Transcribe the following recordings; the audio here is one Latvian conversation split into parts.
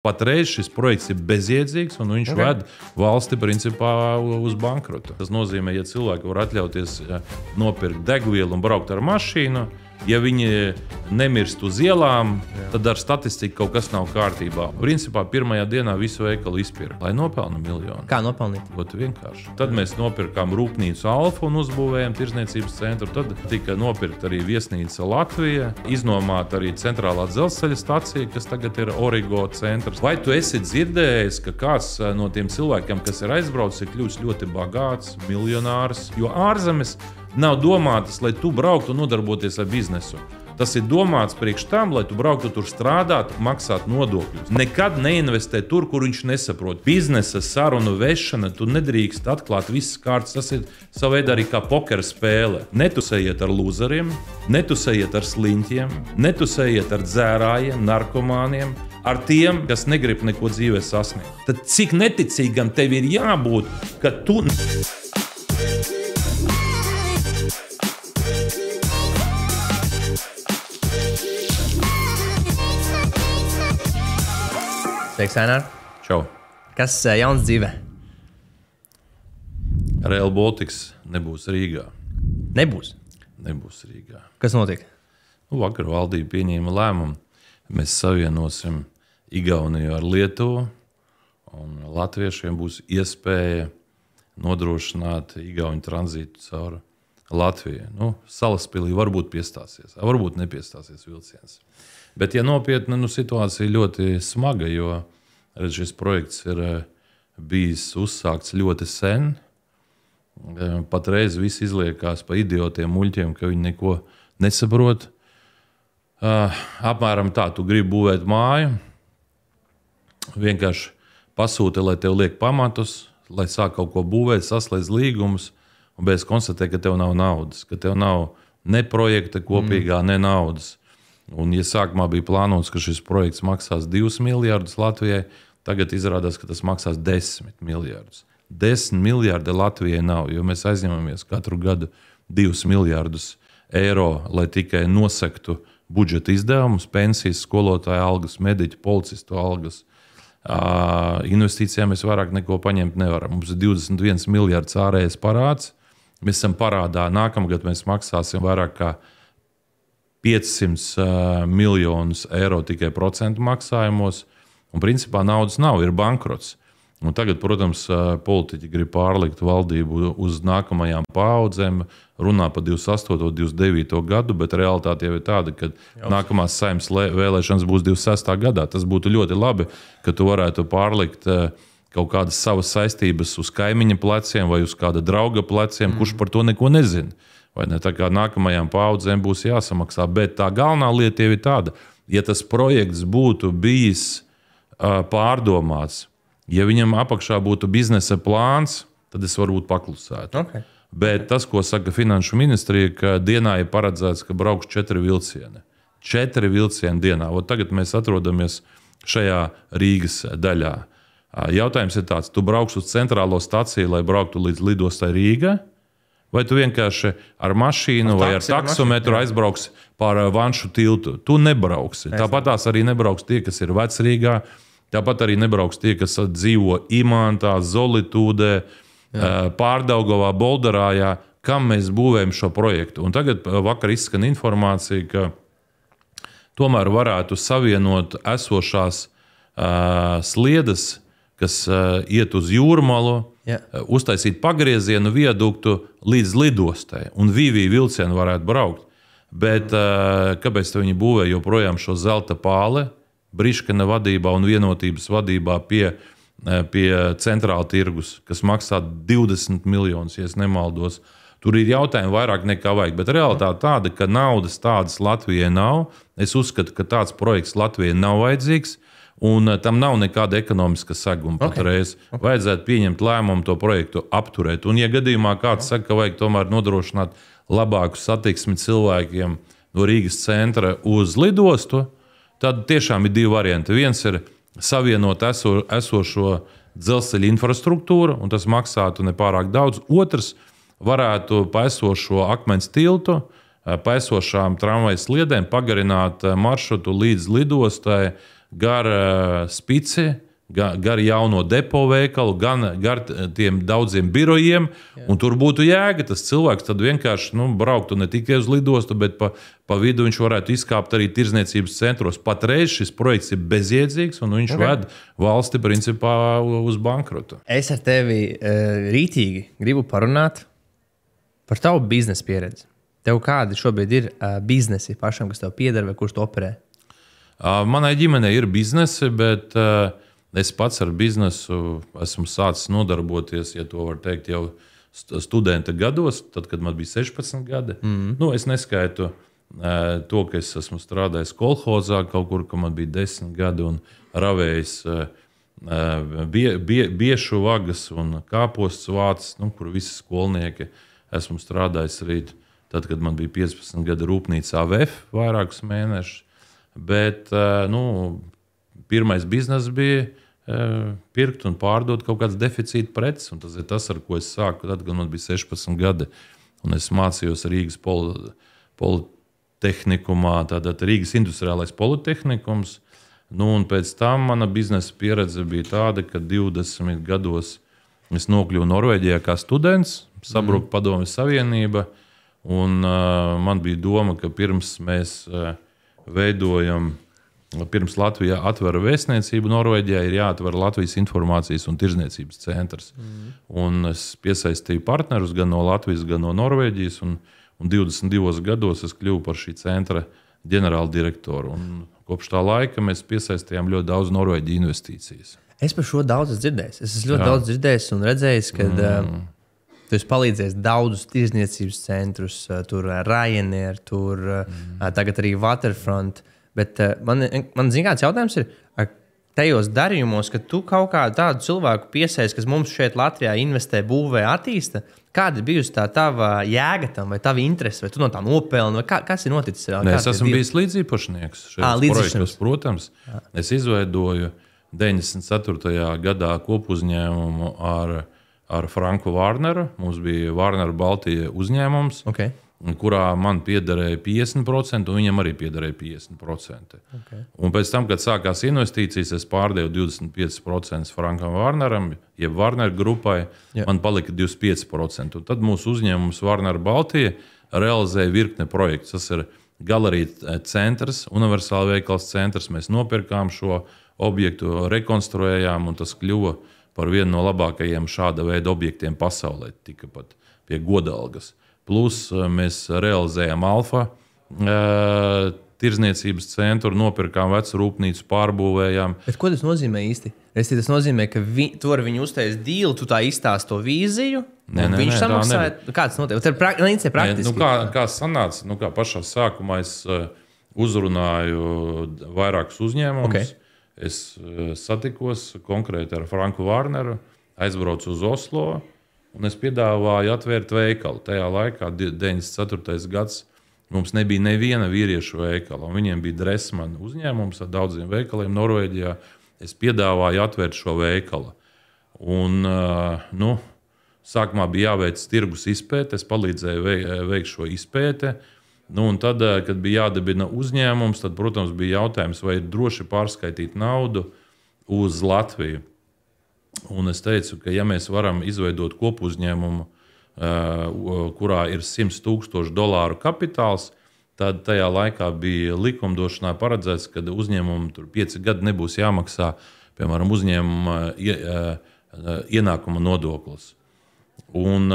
Patreiz šis projekts ir bezjēdzīgs, un viņš ved valsti principā uz bankrotu. Tas nozīmē, ja cilvēki var atļauties nopirkt degvielu un braukt ar mašīnu, ja viņi nemirst uz ielām, tad ar statistiku kaut kas nav kārtībā. Principā pirmajā dienā visu veikalu izpirka, lai nopelna miljonu. Kā nopelnīt? Ļoti vienkārši. Tad mēs nopirkām rūpnīcu Alfa un uzbūvējām tirzniecības centru. Tad tika nopirkt arī viesnīca Latvija, iznomāt arī centrālā dzelzceļa stacija, kas tagad ir Origo centrs. Vai tu esi dzirdējis, ka kāds no tiem cilvēkiem, kas ir aizbraucis, ir kļūst ļoti bagāts, miljonārs? Jo ārzemes nav domātas, lai tu brauktu un nodarboties ar biznesu. Tas ir domāts priekš tam, lai tu brauktu tur strādāt, maksāt nodokļus. Nekad neinvestē tur, kur viņš nesaprot. Biznesa sarunu vešana, tu nedrīkst atklāt visas kārtas. Tas ir sava veida arī kā pokera spēle. Netusējiet ar lūzeriem, netusējiet ar sliņķiem, netusējiet ar dzērājiem, narkomāniem, ar tiem, kas negrib neko dzīvē sasniegt. Tad cik neticīgam tev ir jābūt, ka tu... Sveiks, Ainār. Čau. Kas jauns dzīvē? Rail Baltics nebūs Rīgā. Nebūs? Nebūs Rīgā. Kas notiek? Vakar valdība pieņēma lēmumu. Mēs savienosim Igauniju ar Lietuvu, un latviešiem būs iespēja nodrošināt igauņu tranzītu caur Latviju. Salaspilī varbūt piestāsies, varbūt nepiestāsies vilciens. Bet, ja nopietni, situācija ļoti smaga, jo šis projekts ir bijis uzsākts ļoti sen. Patreiz viss izliekās pa idiotiem muļķiem, ka viņi neko nesaprot. Apmēram tā, tu gribi būvēt māju, vienkārši pasūti, lai tev liek pamatus, lai sāk kaut ko būvēt, saslēdz līgumus, un beidz konstatēt, ka tev nav naudas, ka tev nav ne projekta kopīgā, ne naudas. Un, ja sākumā bija plānots, ka šis projekts maksās 2 miljardus Latvijai, tagad izrādās, ka tas maksās 10 miljardus. 10 miljardi Latvijai nav, jo mēs aizņemamies katru gadu 2 miljardus eiro, lai tikai nosektu budžeta izdevumus, pensijas, skolotāju algas, mediķu, policistu algas. Investīcijām mēs vairāk neko paņemt nevaram. Mums ir 21 miljards ārējais parāds. Mēs esam parādā. Nākamgad mēs maksāsim vairāk kā 500 miljonus eiro tikai procentu maksājumos, un principā naudas nav, ir bankrots. Un tagad, protams, politiķi grib pārlikt valdību uz nākamajām paaudzēm, runā par 28. un 29. gadu, bet realitāte jau ir tāda, ka nākamās Saeimas vēlēšanas būs 26. gadā. Tas būtu ļoti labi, ka tu varētu pārlikt kaut kādas savas saistības uz kaimiņa pleciem vai uz kāda drauga pleciem, kurš par to neko nezina. Vai ne? Tā kā nākamajām paaudzēm būs jāsamaksā. Bet tā galvenā lieta jau ir tāda, ja tas projekts būtu bijis pārdomāts, ja viņam apakšā būtu biznesa plāns, tad es varbūt paklusētu. Okay. Bet tas, ko saka Finanšu ministrija, ka dienā ir paredzēts, ka brauks 4 vilcieni. 4 vilcieni dienā. Tagad mēs atrodamies šajā Rīgas daļā. Jautājums ir tāds, tu brauks uz centrālo staciju, lai brauktu līdz lidostai Rīga, vai tu vienkārši ar mašīnu vai ar taksometru aizbrauks pār Vanšu tiltu? Tu nebrauksi. Tāpat tās arī nebrauks tie, kas ir Vecrīgā. Tāpat arī nebrauks tie, kas dzīvo Imantā, Zolitūdē, Pārdaugavā, Boldarājā, kam mēs būvējam šo projektu. Un tagad vakar izskan informācija, ka tomēr varētu savienot esošās sliedes, kas iet uz Jūrmalu, uztaisīt pagriezienu viaduktu līdz lidostai, un vilcienu varētu braukt. Bet kāpēc viņi būvē joprojām šo zelta pāli Briškana vadībā un Vienotības vadībā pie centrāla tirgus, kas maksā 20 miljonus, ja es nemaldos. Tur ir jautājumi vairāk nekā vajag, bet realitāte tāda, ka naudas tādas Latvijai nav. Es uzskatu, ka tāds projekts Latvijai nav vajadzīgs, un tam nav nekāda ekonomiska seguma patreiz. Vajadzētu pieņemt lēmumu to projektu apturēt. Un, ja gadījumā kāds saka, ka vajag tomēr nodrošināt labāku satiksmi cilvēkiem no Rīgas centra uz lidostu, tad tiešām ir 2 varianti. Viens ir savienot esošo dzelzceļa infrastruktūru, un tas maksātu nepārāk daudz. Otrs varētu pa esošo akmens tiltu, pa esošām tramvajas sliedēm pagarināt maršrutu līdz lidostai, gar Spici, gar jauno depo veikalu, gan gar tiem daudziem birojiem. Tur būtu jēga. Tas cilvēks tad vienkārši brauktu ne tikai uz lidostu, bet pa vidu viņš varētu izkāpt arī tirdzniecības centros. Patreiz šis projekts ir bezjēdzīgs, un viņš ved valsti principā uz bankrotu. Es ar tevi rītīgi gribu parunāt par tavu biznesa pieredzi. Tev kādi šobrīd ir biznesi pašam, kas tev pieder vai kurš to operē? Manai ģimenei ir biznesi, bet es pats ar biznesu esmu sācis nodarboties, ja to var teikt, jau studenta gados, tad, kad man bija 16 gadi. Es neskaitu to, ka es esmu strādājis kolhozā kaut kur, kad man bija 10 gadi un ravējis biešu vagas un kāpostas vācis, kur visi skolnieki. Esmu strādājis arī tad, kad man bija 15 gadi rūpnīcā AVF vairākus mēnešus. Bet pirmais bizness bija pirkt un pārdot kaut kādas deficīta preces. Tas ir tas, ar ko es sāku, tad, kad man bija 16 gadi. Un es mācījos Rīgas politehnikumā, tātad Rīgas industriālais politehnikums. Un pēc tam mana biznesa pieredze bija tāda, ka 20 gados es nokļuvu Norvēģijā kā students, sabruka Padomju Savienība. Un man bija doma, ka pirms mēs pirms Latvijā atver vēstniecību Norvēģijā, ir jāatver Latvijas informācijas un tirdzniecības centrs. Un es piesaistīju partnerus gan no Latvijas, gan no Norvēģijas. Un 22 gados es kļuvu par šī centra ģenerāldirektoru. Un kopš tā laika mēs piesaistījām ļoti daudz Norvēģiju investīcijas. Es par šo daudz dzirdēju. Es esmu ļoti daudz dzirdējis un redzējis, ka tu esi palīdzējis daudzus tirdzniecības centrus, tur Ryanair, tur tagad arī Waterfront. Bet man kāds jautājums ir, tajos darījumos, ka tu kaut kādu tādu cilvēku piesaisti, kas mums šeit Latvijā investē, būvē, attīsta, kāda ir bijusi tā tava jēga tam, vai tava interese, vai tu no tā nopelni, vai kas ir noticis? Es esmu bijis līdzīpašnieks šajos projektos, protams. Es izveidoju 94. gadā kopuzņēmumu ar Franku Vārneru. Mums bija Vārneru Baltija uzņēmums. Kurā man piederēja 50%, un viņam arī piederēja 50%. Un pēc tam, kad sākās investīcijas, es pārdevu 25% Frankam Vārneram, jeb Vārneru grupai, man palika 25%. Un tad mūsu uzņēmums Vārneru Baltija realizēja virkne projektu. Tas ir galerija centrs, universāla veikals centrs. Mēs nopirkām šo objektu, rekonstruējām, un tas kļuva par vienu no labākajiem šāda veida objektiem pasaulē, tika pat pie godalgas. Plus mēs realizējām Alfa tirdzniecības centru, nopirkām vecu rūpnīcu, pārbūvējām. Bet ko tas nozīmē īsti? Tas nozīmē, ka tu ar viņu uztaisīji dīlu, tu tā izstāsti to vīziju, un viņš samaksāja. Kā tas notiek? Tas ir praktiski. Kā sanāca? Kā pašā sākumā es uzrunāju vairākus uzņēmumus. Es satikos konkrēti ar Franku Vārneru, aizbraucu uz Oslo. Un es piedāvāju atvērt veikalu. Tajā laikā, 94. gads, mums nebija neviena vīriešu veikala. Viņiem bija Dressmann uzņēmums ar daudziem veikaliem Norvēģijā. Es piedāvāju atvērt šo veikalu. Un, sākumā bija jāveic tirgus izpēte. Es palīdzēju veikt šo izpēti. Un tad, kad bija jādibina uzņēmums, tad, protams, bija jautājums, vai ir droši pārskaitīt naudu uz Latviju. Un es teicu, ka ja mēs varam izveidot kopuzņēmumu, kurā ir $100,000 kapitāls, tad tajā laikā bija likumdošanā paredzēts, ka uzņēmumam tur 5 gadi nebūs jāmaksā, piemēram, uzņēmuma ienākuma nodoklis. Un,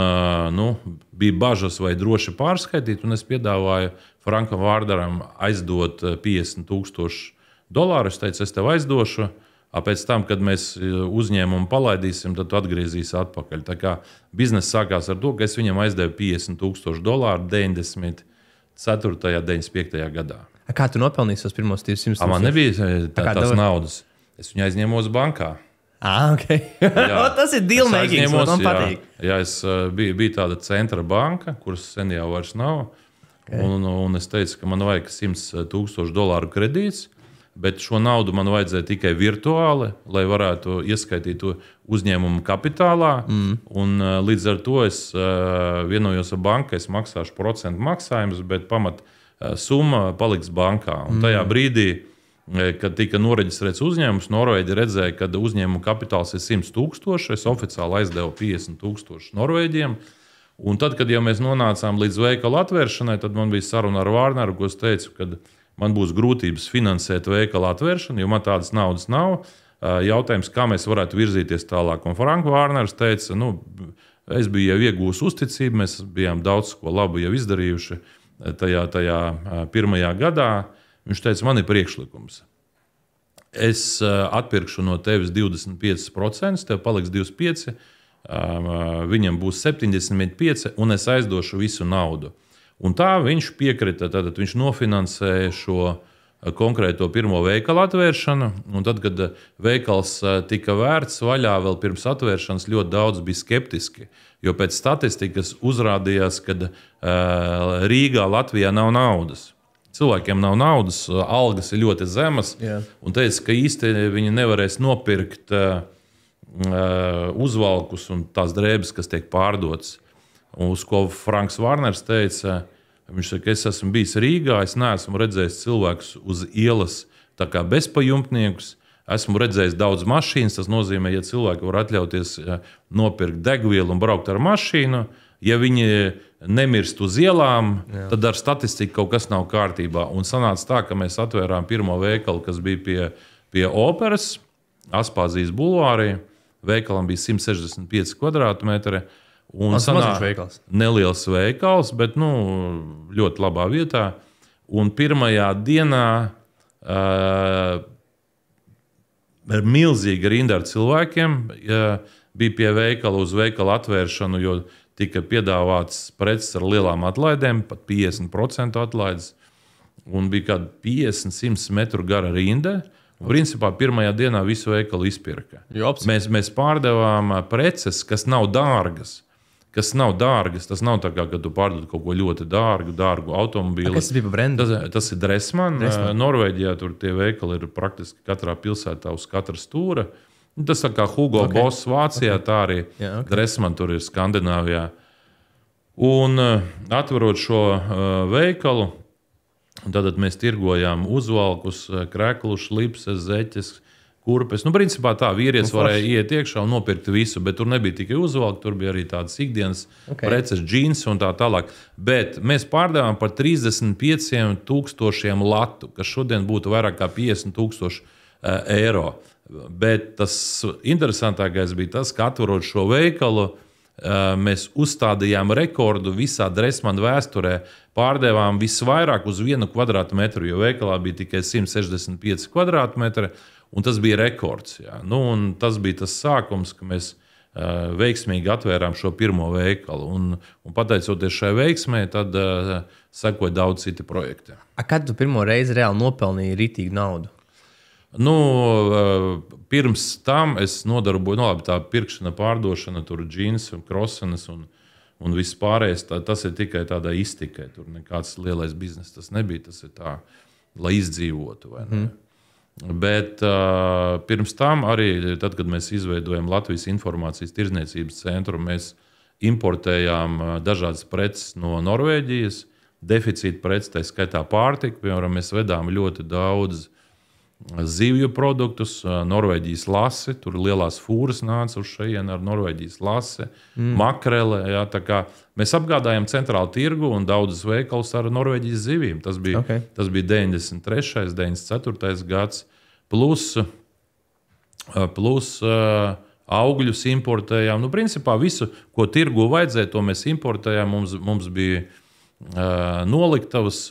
bija bažas, vai droši pārskaitīt, un es piedāvāju Frankam Vārneram aizdot $50,000. Es teicu, es tev aizdošu. Pēc tam, kad mēs uzņēmumu palaidīsim, tad tu atgriezīsi atpakaļ. Tā kā bizness sākās ar to, ka es viņam aizdevu $50,000 94. 95. gadā. Kā tu nopelnīji tos pirmos 200 000? Man nebija tās naudas. Es viņu aizņēmu bankā. Tas ir dealmaking, man patīk. Jā, bija tāda centra banka, kuras sen jau vairs nav. Un es teicu, ka man vajag $100,000 kredīts. Bet šo naudu man vajadzēja tikai virtuāli, lai varētu ieskaitīt to uzņēmumu kapitālā. Un, līdz ar to es vienojos ar banku, ka es maksāšu procentu maksājumus, bet pamat summa paliks bankā. Un tajā brīdī kad tika noreģistrēts uzņēmums, Norvēģi redzēja, ka uzņēmuma kapitāls ir 100,000, es oficiāli aizdevu 50,000 Norvēģiem. Un tad, kad jau mēs nonācām līdz veikalu atvēršanai, tad man bija saruna ar Vārneru, ko es teicu, ka man būs grūtības finansēt veikalu atvēršanu, jo man tādas naudas nav. Jautājums, kā mēs varētu virzīties tālāk. Un Frank Vārners teica, es biju jau iegūs uzticību, mēs bijām daudz ko labu jau izdarījuši tajā pirmajā gadā. Viņš teica, man ir priekšlikums. Es atpirkšu no tevis 25%, tev paliks 25%, viņam būs 75%, un es aizdošu visu naudu. Un tā viņš piekrita, tad viņš nofinansēja šo konkrēto pirmo veikalu atvēršanu, un tad, kad veikals tika vērts vaļā vēl pirms atvēršanas, ļoti daudz bija skeptiski, jo pēc statistikas uzrādījās, ka Rīgā, Latvijā nav naudas. Cilvēkiem nav naudas, algas ir ļoti zemas, un teica, ka īsti viņi nevarēs nopirkt uzvalkus un tās drēbes, kas tiek pārdotas. Uz ko Franks Vārners teica, viņš saka, es esmu bijis Rīgā, es neesmu redzējis cilvēkus uz ielas tā kā bezpajumtniekus, esmu redzējis daudz mašīnas, tas nozīmē, ja cilvēki var atļauties nopirkt degvielu un braukt ar mašīnu, ja viņi nemirst uz ielām, tad ar statistiku kaut kas nav kārtībā. Un sanāca tā, ka mēs atvērām pirmo veikalu, kas bija pie operas, Aspāzijas bulvārī. Veikalam bija 165 kvadrātmetri. Neliels veikals, bet ļoti labā vietā. Un pirmajā dienā ar milzīga rinda ar cilvēkiem bija pie veikala uz veikala atvēršanu, jo tika piedāvāts preces ar lielām atlaidēm, pat 50% atlaides, un bija kāda 50-100 metru gara rinda. Un, principā, pirmajā dienā visu veikalu izpirka. Mēs pārdevām preces, kas nav dārgas. Tas nav tā kā, kad tu pārdod kaut ko ļoti dārgu automobīli. Kas bija pa brendu? Tas ir Dressmann. Norvēģijā tur tie veikali ir praktiski katrā pilsētā uz katra stūra. Tas tā kā Hugo Boss Vācijā, tā arī Dressmann tur ir Skandināvijā. Un atverot šo veikalu, tad mēs tirgojām uzvalkus, kreklus, lipses, zeķes, kurpes. Principā tā vīrietis varēja iet iekšā un nopirkt visu, bet tur nebija tikai uzvalki, tur bija arī tādas ikdienas preces, džins un tā tālāk. Bet mēs pārdevām par 35,000 latu, kas šodien būtu vairāk kā 50,000 eiro. Bet tas interesantākais bija tas, ka atverot šo veikalu, mēs uzstādījām rekordu visā Dressmann vēsturē, pārdevām visvairāk uz 1 kvadrātmetru, jo veikalā bija tikai 165 kvadrātmetri, un tas bija rekords. Un tas bija tas sākums, ka mēs veiksmīgi atvērām šo pirmo veikalu. Un pateicoties šai veiksmē, tad sekoja daudz citi projekti. Kad tu pirmo reizi reāli nopelnīji ritīgu naudu? Pirms tam es nodarbojos, tā pirkšana, pārdošana, tur džins un krosenes un viss pārējais. Tas ir tikai tādā iztikai. Tur nekāds lielais bizness tas nebija. Tas ir tā, lai izdzīvotu. Bet pirms tam arī, tad, kad mēs izveidojam Latvijas informācijas tirdzniecības centru, mēs importējām dažādas preces no Norvēģijas, deficīta preces, tā skaitā pārtika. Piemēram, mēs vedām ļoti daudz zivju produktus, Norvēģijas lasi, tur lielās fūras nāca uz šejienu ar Norvēģijas lasi, makrele. Tā kā mēs apgādājam centrālu tirgu un daudzas veikalus ar Norvēģijas zivīm. Tas bija 93. 94. gads, plus augļus importējām. Principā visu, ko tirgu vajadzēja, to mēs importējām. Mums bija noliktavas,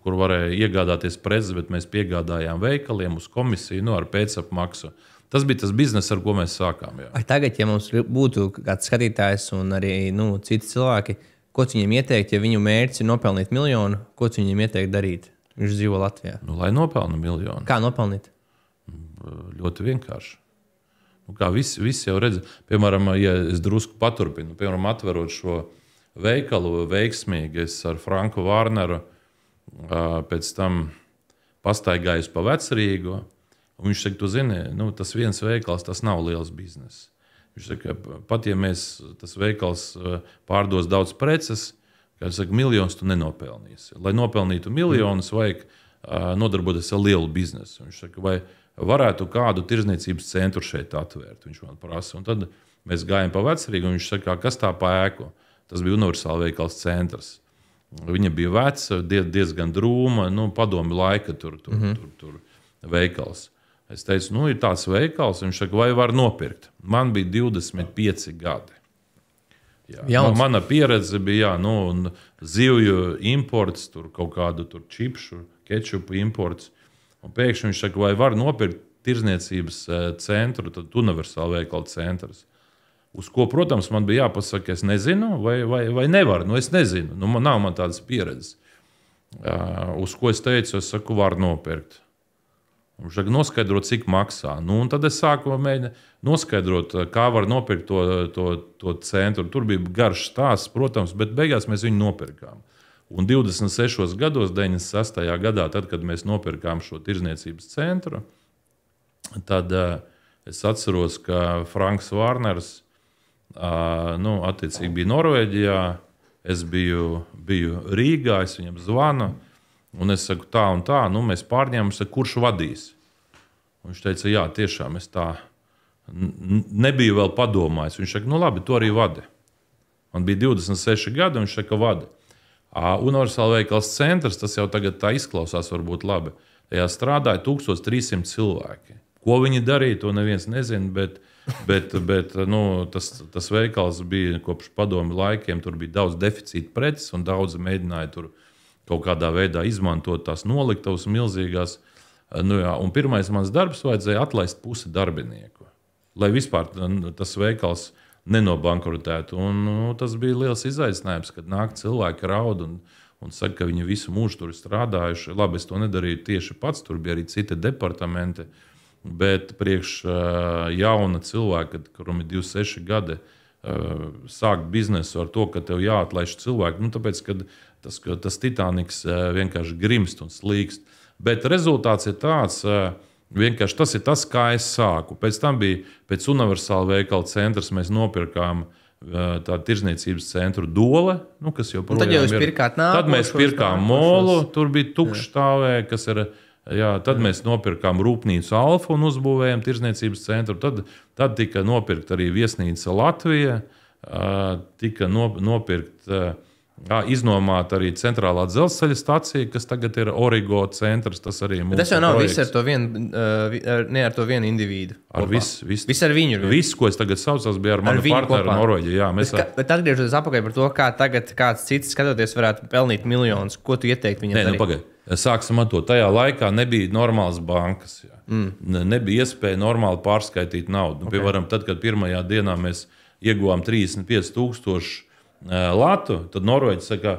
kur varēja iegādāties preces, bet mēs piegādājām veikaliem uz komisiju ar pēcapmaksu. Tas bija tas bizness, ar ko mēs sākām. Tagad, ja mums būtu kāds skatītājs un arī citi cilvēki, ko viņiem ieteikt, ja viņu mērķis ir nopelnīt 1 miljonu, ko viņiem ieteikt darīt? Viņš dzīvo Latvijā. Lai nopelna 1 miljonu. Kā nopelnīt? Ļoti vienkārši. Kā visi jau redz, piemēram, ja es drusku paturpinu, piemēram, atverot šo veikalu veiksmīgi, es ar Franku Vārneru pēc tam pastaigājos pa Vecrīgu. Viņš saka, tu zini, tas viens veikals, tas nav liels bizness. Viņš saka, pat ja tas veikals pārdos daudz preces, kā viņš saka, miljonus tu nenopelnīsi. Lai nopelnītu miljonus, vajag nodarboties ar lielu biznesu. Viņš saka, vai varētu kādu tirdzniecības centru šeit atvērt? Viņš man prasa. Un tad mēs gājām pa Vecrīgu, un viņš saka, kas tā pa ēku? Tas bija Universāla veikals centrs. Viņa bija veca, diezgan drūma, padomi laika tur veikals. Es teicu, ir tāds veikals, viņš saka, vai var nopirkt? Man bija 25 gadi. Mana pieredze bija, zivju imports, tur kaut kādu čipšu, kečupu imports. Un pēkšņi viņš saka, vai var nopirkt tirdzniecības centru, tad Universāla veikala centrs. Uz ko, protams, man bija jāpasaka, es nezinu, vai nevaru. Es nezinu, nav man tādas pieredzes. Uz ko es teicu, es saku, var nopirkt. Viņš saka, noskaidrot, cik maksā. Un tad es sāku mēģināt noskaidrot, kā var nopirkt to centru. Tur bija garš stāsts, protams, bet beigās mēs viņu nopirkām. Un 26 gados, 96. gadā, tad, kad mēs nopirkām šo tirdzniecības centru, tad es atceros, ka Franks Vārners attiecīgi bija Norvēģijā, es biju Rīgā, es viņam zvanu, un es saku tā un tā, mēs pārņēmām, kurš vadīs. Un viņš teica, jā, tiešām es tā nebiju vēl padomājis. Viņš saka, labi, to arī vadi. Man bija 26 gadi, un viņš saka, vadi. Universāla veikals centrs, tas jau tagad tā izklausās varbūt labi. Tajā strādāja 1300 cilvēki. Ko viņi darīja, to neviens nezina, bet tas veikals bija kopš padomi laikiem, tur bija daudz deficīta preces, un daudzi mēģināja tur kaut kādā veidā izmantot tās noliktavas milzīgās. Un pirmais mans darbs vajadzēja atlaist pusi darbinieku, lai vispār tas veikals nenobankrotētu. Tas bija liels izaicinājums, kad nāk cilvēki raud un saka, ka viņi visu mūžu tur ir strādājuši. Labi, es to nedarīju tieši pats, tur bija arī citi departamenti, bet priekš jauna cilvēka, kuram ir 26 gadi, sākt biznesu ar to, ka tev jāatlaiž cilvēki, tāpēc, ka tas Titaniks vienkārši grimst un slīkst. Bet rezultāts ir tāds, vienkārši tas ir tas, kā es sāku. Pēc tam bija pēc Universāla veikala centrs, mēs nopirkām tādu tirdzniecības centru Dole, kas joprojām ir. Tad mēs pirkām molu, tur bija tukšs stāvēja, kas ir. Tad mēs nopirkām rūpnīcu Alfa un uzbūvējām tirdzniecības centru. Tad tika nopirkta arī viesnīca Latvija, tika iznomāta arī centrālā dzelzceļa stacija, kas tagad ir Origo centrs. Tas arī mūsu projekts. Tas jau nav viss ar to vienu individu. Viss ar viņu. Viss, ko es tagad saucos, bija ar manu partneru Norvēģiju. Bet atgriežoties atpakaļ par to, kā tagad kāds cits skatoties varētu pelnīt miljonus, ko tu ieteiktu viņam darīt? Pagaid. Sāksim ar to. Tajā laikā nebija normālas bankas. Nebija iespēja normāli pārskaitīt naudu. Piemēram, tad, kad pirmajā dienā mēs ieguvām 35,000 latu, tad Norvēģi saka,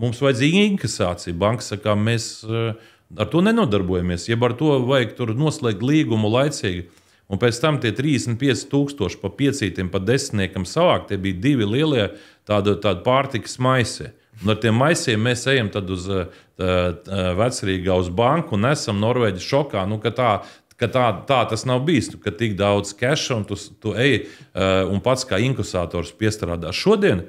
mums vajadzīga inkasācija. Banka saka, mēs ar to nenodarbojamies. Jeb ar to vajag tur noslēgt līgumu laicīgi. Un pēc tam tie 35,000 pa 5, pa 10 savākt, tie bija 2 lielie tādi pārtikas maisi. Un ar tiem maisiem mēs ejam tad uz Vecrīgā uz banku un esam Norvēģi šokā, ka tā tas nav bijis, ka tik daudz keša un tu ej un pats kā inkasators piestrādā. Šodien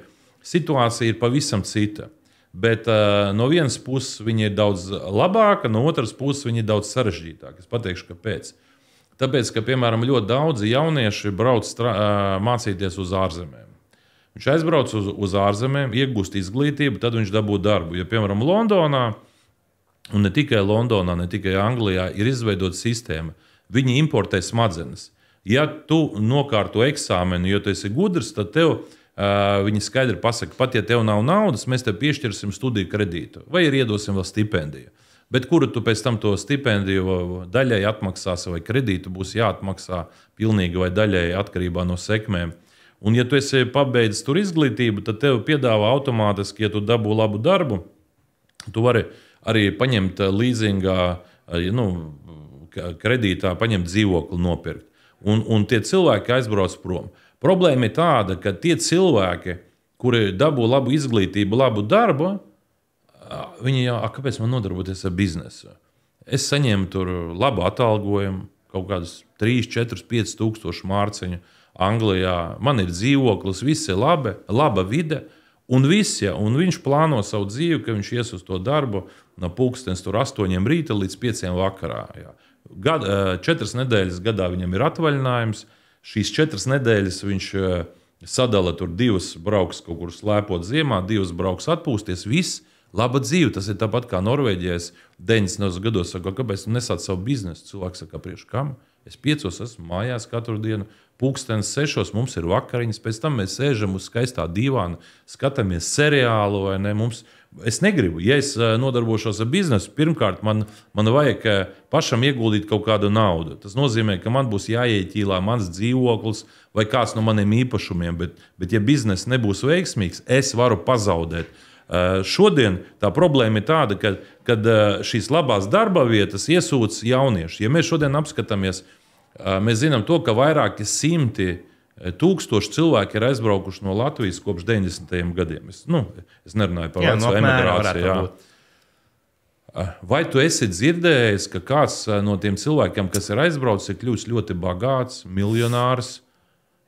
situācija ir pavisam cita, bet no vienas puses viņa ir daudz labāka, no otras puses viņa ir daudz sarežģītāka. Es pateikšu, kāpēc. Tāpēc, ka, piemēram, ļoti daudzi jaunieši brauc mācīties uz ārzemēm. Viņš aizbrauc uz ārzemēm, iegūst izglītību, tad viņš dabū darbu. Ja, piemēram, Londonā, un ne tikai Londonā, ne tikai Anglijā, ir izveidota sistēma. Viņi importē smadzenes. Ja tu nokārto eksāmenu, jo tu esi gudrs, tad tev viņi skaidri pasaka, pat ja tev nav naudas, mēs tev piešķirsim studiju kredītu vai arī iedosim vēl stipendiju. Bet kuru tu pēc tam to stipendiju daļai atmaksāsi vai kredītu būs jāatmaksā pilnīgi vai daļai atkarībā no sekmēm. Un, ja tu esi pabeidzis tur izglītību, tad tev piedāvā automātiski, ja tu dabū labu darbu, tu vari arī paņemt līzingā, kredītā, paņemt dzīvokli, nopirkt. Un tie cilvēki aizbrauc prom. Problēma ir tāda, ka tie cilvēki, kuri dabū labu izglītību, labu darbu, viņi jau, kāpēc man nodarboties ar biznesu? Es saņēmu tur labu atalgojumu, kaut kādus 3, 4, 5 tūkstošu mārciņu. Anglijā man ir dzīvoklis, viss ir laba vide, Un viss, ja, un viņš plāno savu dzīvi, ka viņš ies uz to darbu no 8:00 rīta līdz 5:00 vakarā. Jā. 4 nedēļas gadā viņam ir atvaļinājums. Šīs 4 nedēļas viņš sadala tur 2 brauks kaut kur slēpot ziemā, 2 brauks atpūsties. Viss laba dzīve. Tas ir tāpat kā Norvēģijā. 90 gados saka, kāpēc tu nesāc savu biznesu? Cilvēks saka, priekš kam? Es 5 esmu mājās katru dienu. 6:00 mums ir vakariņas, pēc tam mēs sēžam uz skaistā divāna, skatāmies seriālu vai ne. Es negribu, ja es nodarbošos ar biznesu, pirmkārt man vajag pašam ieguldīt kaut kādu naudu. Tas nozīmē, ka man būs jāieķīlā mans dzīvoklis vai kāds no maniem īpašumiem, bet ja bizness nebūs veiksmīgs, es varu pazaudēt. Šodien tā problēma ir tāda, kad šīs labās darba vietas iesūc jaunieši. Ja mēs šodien apskatāmies, mēs zinām to, ka vairāki 100 tūkstoši cilvēki ir aizbraukuši no Latvijas kopš 90. gadiem. Es nerunāju par veco emigrāciju. Vai tu esi dzirdējis, ka kāds no tiem cilvēkiem, kas ir aizbraucis, ir kļuvis ļoti bagāts, miljonārs?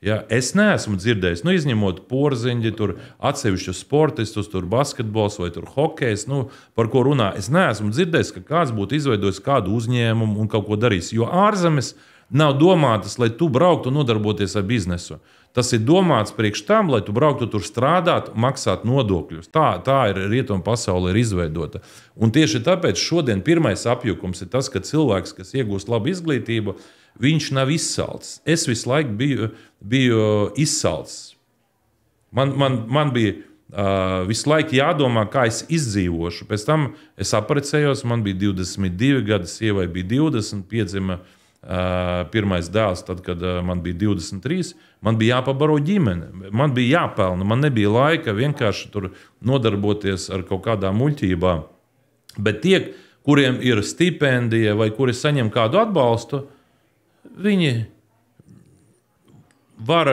Ja, es neesmu dzirdējis, izņemot porziņģi, tur atsevišķus sportistus, tur basketbols vai tur hokejs, par ko runā. Es neesmu dzirdējis, ka kāds būtu izveidojis kādu uzņēmumu un kaut ko darījis. Jo ārzemes nav domātas, lai tu brauktu un nodarboties ar biznesu. Tas ir domāts priekš tam, lai tu brauktu tur strādāt, maksāt nodokļus. Tā ir rietumu pasaule ir izveidota. Un tieši tāpēc šodien pirmais apjukums ir tas, ka cilvēks, kas iegūst labu izglītību, viņš nav izsalcis. Es visu laiku biju izsalcis. Man bija visu laiku jādomā, kā es izdzīvošu. Pēc tam es apprecējos, man bija 22 gadi, sievai bija 20, piedzima pirmais dēls, tad, kad man bija 23, man bija jāpabaro ģimene. Man bija jāpelna, man nebija laika vienkārši tur nodarboties ar kaut kādām muļķībām. Bet tie, kuriem ir stipendija vai kuri saņem kādu atbalstu, viņi var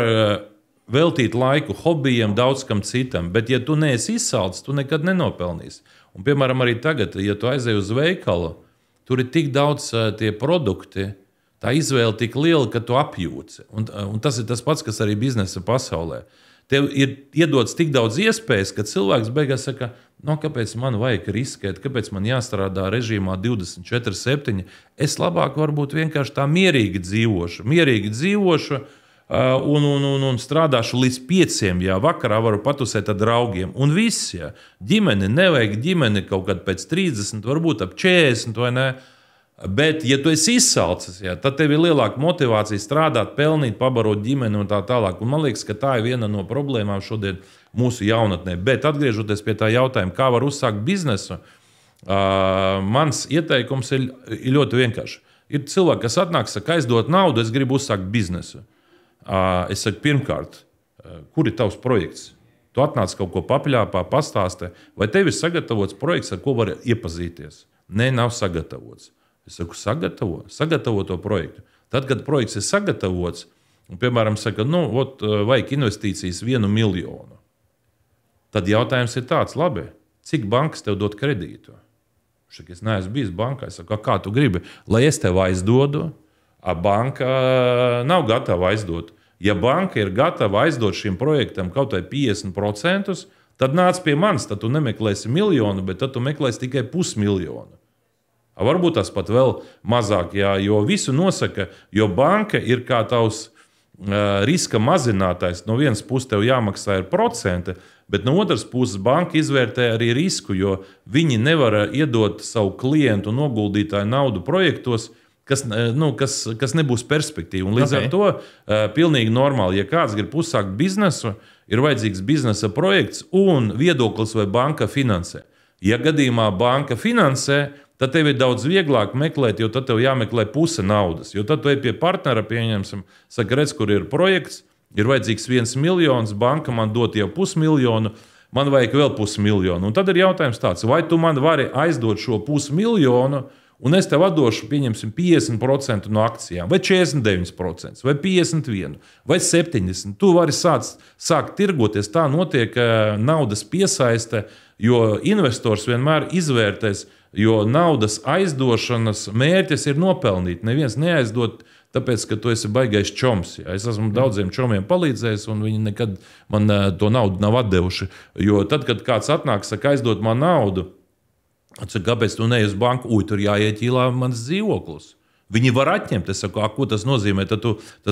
veltīt laiku hobijiem, daudz kam citam. Bet, ja tu neesi izsalcis, tu nekad nenopelnīsi. Un, piemēram, arī tagad, ja tu aizej uz veikalu, tur ir tik daudz tie produkti, tā izvēle tik liela, ka tu apjūci. Un tas ir tas pats, kas arī biznesa pasaulē. Tev ir iedots tik daudz iespējas, ka cilvēks beigās saka, kāpēc man vajag riskēt, kāpēc man jāstrādā režīmā 24/7. Es labāk varbūt vienkārši tā mierīgi dzīvošu un strādāšu līdz 5, ja vakarā varu patusēt ar draugiem. Un viss, ja ģimene, nevajag ģimeni kaut kad pēc 30, varbūt ap 40 vai ne. Bet, ja tu esi izsalcis, tad tev ir lielāka motivācija strādāt, pelnīt, pabarot ģimeni un tā tālāk. Un man liekas, ka tā ir viena no problēmām šodien mūsu jaunatnē. Bet, atgriežoties pie tā jautājuma, kā var uzsākt biznesu, mans ieteikums ir ļoti vienkārši. Ir cilvēki, kas atnāk, saka, aizdot naudu, es gribu uzsākt biznesu. Es saku, pirmkārt, kur ir tavs projekts? Tu atnāc kaut ko papļāpā, pastāstē, vai tev ir sagatavots projekts, ar ko var iepazīties? Nē, nav sagatavots. Es saku, sagatavo to projektu. Tad, kad projekts ir sagatavots, un, piemēram, saka, vajag investīcijas 1 miljonu. Tad jautājums ir tāds, labi, cik bankas tev dod kredītu? Es neesmu bijis bankā. Es saku, kā tu gribi, lai es tev aizdodu? Banka nav gatava aizdot. Ja banka ir gatava aizdot šim projektam kaut vai 50%, tad nāc pie manis, tad tu nemeklēsi miljonu, bet tad tu meklēsi tikai 500 000. Varbūt tas pat vēl mazāk, jo visu nosaka, jo banka ir kā tavs riska mazinātājs. No vienas puses tev jāmaksā ir procenti, bet no otras puses banka izvērtē arī risku, jo viņi nevar iedot savu klientu noguldītāju naudu projektos, kas nebūs perspektīva. Un līdz ar to pilnīgi normāli, ja kāds grib uzsākt biznesu, ir vajadzīgs biznesa projekts un viedoklis vai banka finansē. Ja gadījumā banka finansē, tad tev ir daudz vieglāk meklēt, jo tad tev jāmeklē puse naudas. Jo tad tu ej pie partnera, pieņemsim, saka, redz, kur ir projekts, ir vajadzīgs 1 miljons, banka man dot jau 500 000, man vajag vēl 500 000. Un tad ir jautājums tāds, vai tu man vari aizdot šo 500 000, un es tev atdošu, pieņemsim, 50% no akcijām, vai 49%, vai 51%, vai 70%. Tu vari sākt tirgoties, tā notiek naudas piesaiste, jo investors vienmēr izvērtēs, jo naudas aizdošanas mērķis ir nopelnīt. Neviens neaizdod tāpēc, ka tu esi baigais čoms. Ja? Es esmu daudziem čomiem palīdzējis, un viņi nekad man to naudu nav atdevuši. Jo tad, kad kāds atnāk, saka, aizdod man naudu, saka, kāpēc tu neej uz banku? Tur jāieķīlā mans dzīvoklis. Viņi var atņemt. Es saku, ko tas nozīmē? Tad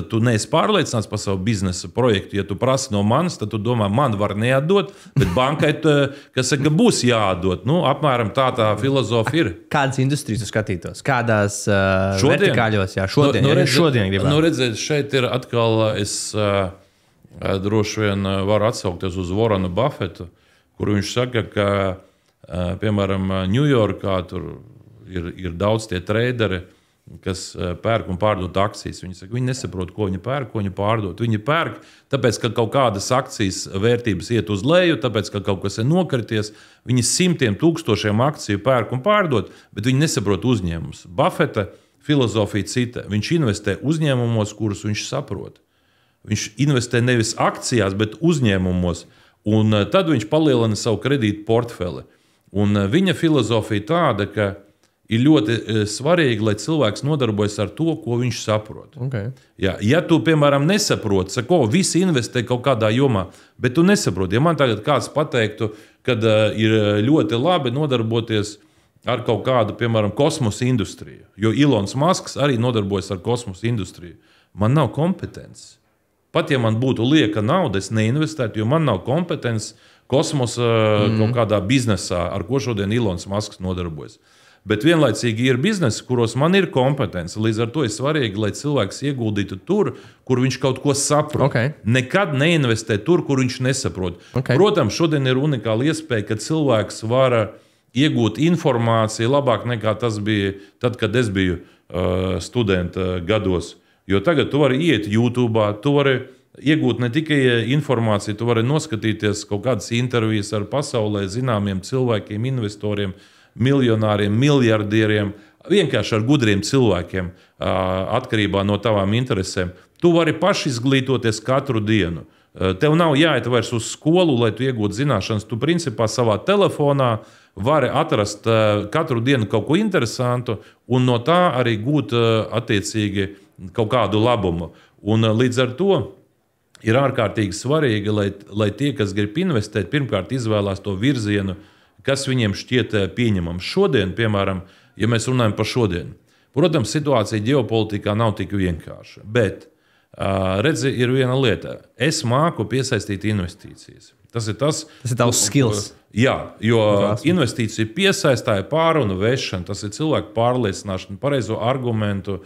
tu neesi pārliecināts par savu biznesa projektu. Ja tu prasi no manis, tad tu domā, man var neatdot, bet bankai, kas saka, būs jāatdot. Apmēram tā filozofija ir. Kādas industrijas tu skatītos? Kādās vertikāļos? Jā, šodien gribētu. Redziet, šeit ir atkal, es droši vien varu atsaukties uz Warrenu Buffetu, kur viņš saka, ka, piemēram, Ņujorkā tur ir daudz tie traderi, kas pērk un pārdod akcijas. Viņi saka, viņi nesaprot, ko viņi pērk, ko viņi pārdod. Viņi pērk, tāpēc, ka kaut kādas akcijas vērtības iet uz leju, tāpēc, ka kaut kas ir nokrities. Viņi simtiem tūkstošiem akciju pērk un pārdod, bet viņi nesaprot uzņēmumus. Buffeta filozofija cita. Viņš investē uzņēmumos, kurus viņš saprot. Viņš investē nevis akcijās, bet uzņēmumos. Un tad viņš palielina savu kredītu portfeli. Un viņa filozofija tāda, ka ir ļoti svarīgi, lai cilvēks nodarbojas ar to, ko viņš saprot. Okay. Ja tu, piemēram, nesaproti, saka, visi investē kaut kādā jomā, bet tu nesaproti. Ja man tagad kāds pateiktu, kad ir ļoti labi nodarboties ar kaut kādu, piemēram, kosmosa industriju, jo Ilons Masks arī nodarbojas ar kosmosa industriju, man nav kompetences. Pat ja man būtu lieka nauda, es neinvestētu, jo man nav kompetences kosmosa kaut kādā biznesā, ar ko šodien Ilons Masks nodarbojas. Bet vienlaicīgi ir biznesi, kuros man ir kompetence. Līdz ar to ir svarīgi, lai cilvēks ieguldītu tur, kur viņš kaut ko saprot. Okay. Nekad neinvestē tur, kur viņš nesaprot. Okay. Protams, šodien ir unikāla iespēja, ka cilvēks var iegūt informāciju labāk nekā tas bija tad, kad es biju studenta gados. Jo tagad tu vari iet YouTube, tu vari iegūt ne tikai informāciju, tu vari noskatīties kaut kādas intervijas ar pasaulē zināmiem cilvēkiem, investoriem, miljonāriem, miljardieriem, vienkārši ar gudriem cilvēkiem, atkarībā no tavām interesēm. Tu vari pašizglītoties katru dienu. Tev nav jāiet vairs uz skolu, lai tu iegūtu zināšanas. Tu principā savā telefonā vari atrast katru dienu kaut ko interesantu un no tā arī gūt attiecīgi kaut kādu labumu. Un līdz ar to ir ārkārtīgi svarīgi, lai tie, kas grib investēt, pirmkārt izvēlās to virzienu, kas viņiem šķiet pieņemams. Šodien, piemēram, ja mēs runājam par šodienu, protams, situācija ģeopolitikā nav tik vienkārša, bet redzi, ir viena lieta. Es māku piesaistīt investīcijas. Tas ir tavs skills. Jā, jo investīciju piesaistāja pārunu vešana, tas ir cilvēku pārliecināšana, pareizo argumentu,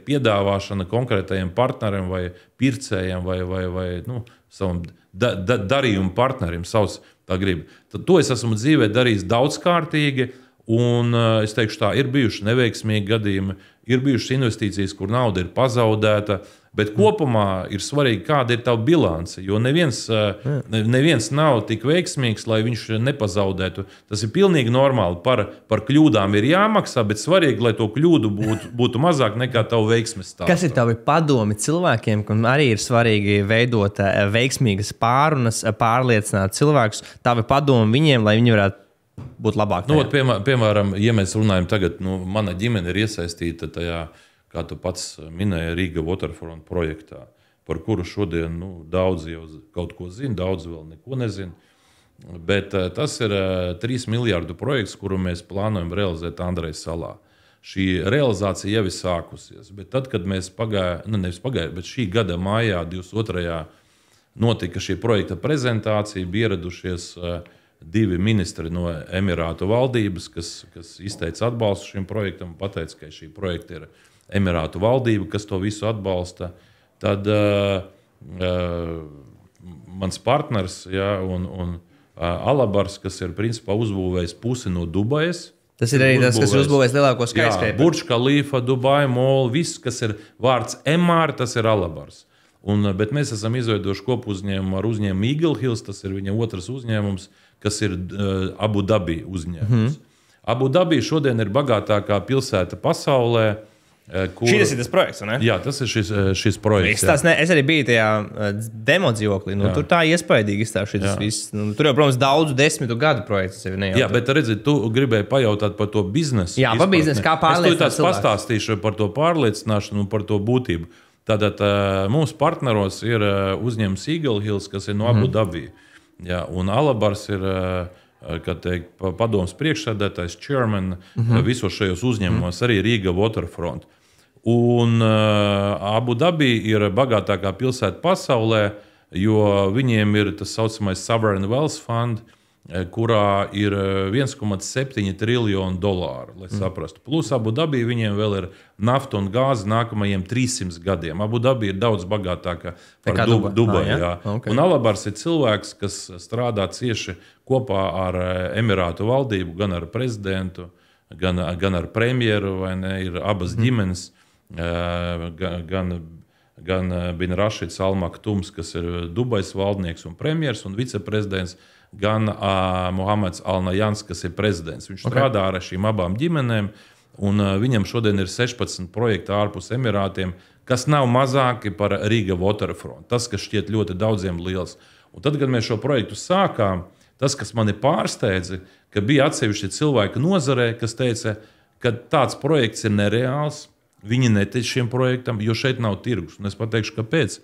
piedāvāšana konkrētajiem partneriem vai pircējiem vai savam darījumu partnerim savs. Tad to es esmu dzīvē darījis daudzkārtīgi, un es teikšu tā, ir bijuši neveiksmīgi gadījumi, ir bijušas investīcijas, kur nauda ir pazaudēta, bet kopumā ir svarīgi, kāda ir tava bilance, jo neviens nav tik veiksmīgs, lai viņš nepazaudētu. Tas ir pilnīgi normāli, par kļūdām ir jāmaksā, bet svarīgi, lai to kļūdu būtu mazāk nekā tavu veiksmes stāstu. Kas ir tavi padomi cilvēkiem, kam arī ir svarīgi veidot veiksmīgas pārunas, pārliecināt cilvēkus, tavi padomi viņiem, lai viņi varētu būt labāk? Piemēram, ja mēs runājam tagad, mana ģimene ir iesaistīta tajā, kā tu pats minēji, Riga Waterfront projektā, par kuru šodien daudzi jau kaut ko zina, daudzi vēl neko nezina. Bet tas ir 3 miljardu projekts, kuru mēs plānojam realizēt Andrejas salā. Šī realizācija jau ir sākusies, bet tad, kad mēs bet šī gada maijā, 22. notika šī projekta prezentācija, bija ieradušies 2 ministri no Emirātu valdības, kas izteica atbalstu šim projektam un pateica, ka šī projekta ir Emirātu valdība, kas to visu atbalsta. Tad mans partners un Alabars, kas ir principā uzbūvējis pusi no Dubajas. Tas ir arī tas, kas ir uzbūvējis lielāko skyscraper. Burj Khalifa, Dubai Mall, viss, kas ir vārds MR, tas ir Alabars. Bet mēs esam izveidojuši kopuzņēmumu ar uzņēmumu Eagle Hills, tas ir viņa otrs uzņēmums, kas ir Abu Dhabi uzņēmums. Abu Dhabi šodien ir bagātākā pilsēta pasaulē. Šis ir tas projekts, ne? Jā, tas ir šis projekts. Es arī biju tajā demo dzīvoklī. Tur tā iespaidīgi izstāv šis viss. Tur jau, protams, daudzu desmitu gadu projekts sevi nejauta. Jā, bet redzi, tu gribēji pajautāt par to biznesu. Jā, par biznesu, kā pārliecināt cilvēku. Es pastāstīšu par to pārliecināšanu un par to būtību. Tātad mūsu partneros ir uzņēmums Eagle Hills, kas ir no Abu Dabi. Jā, un Alabars ir padoms priekšsēdētājs, chairman visos šajos uzņēmumos, arī Riga Waterfront. Un Abu Dabi ir bagātākā pilsēta pasaulē, jo viņiem ir tas saucamais Sovereign Wealth Fund, kurā ir 1,7 triljonu dolāru, lai saprastu. Plus Abu Dabi viņiem vēl ir nafta un gāze nākamajiem 300 gadiem. Abu Dabi ir daudz bagātāka par Dubai. Okay. Un Alabars ir cilvēks, kas strādā cieši kopā ar Emirātu valdību, gan ar prezidentu, gan ar premjeru, vai ne, ir abas ģimenes, gan Bin Rašids Al Maktums, kas ir Dubais valdnieks un premjers un viceprezidents, gan Mohameds Al-Najans, kas ir prezidents. Viņš strādā ar šīm abām ģimenēm, un viņam šodien ir 16 projekti ārpus Emirātiem, kas nav mazāki par Riga Waterfront. Tas, kas šķiet ļoti daudziem liels. Un tad, kad mēs šo projektu sākām, tas, kas mani pārsteidza, ka bija atsevišķi cilvēki nozarē, kas teica, ka tāds projekts ir nereāls, viņi netic šiem projektam, jo šeit nav tirgus. Un es pateikšu, kāpēc.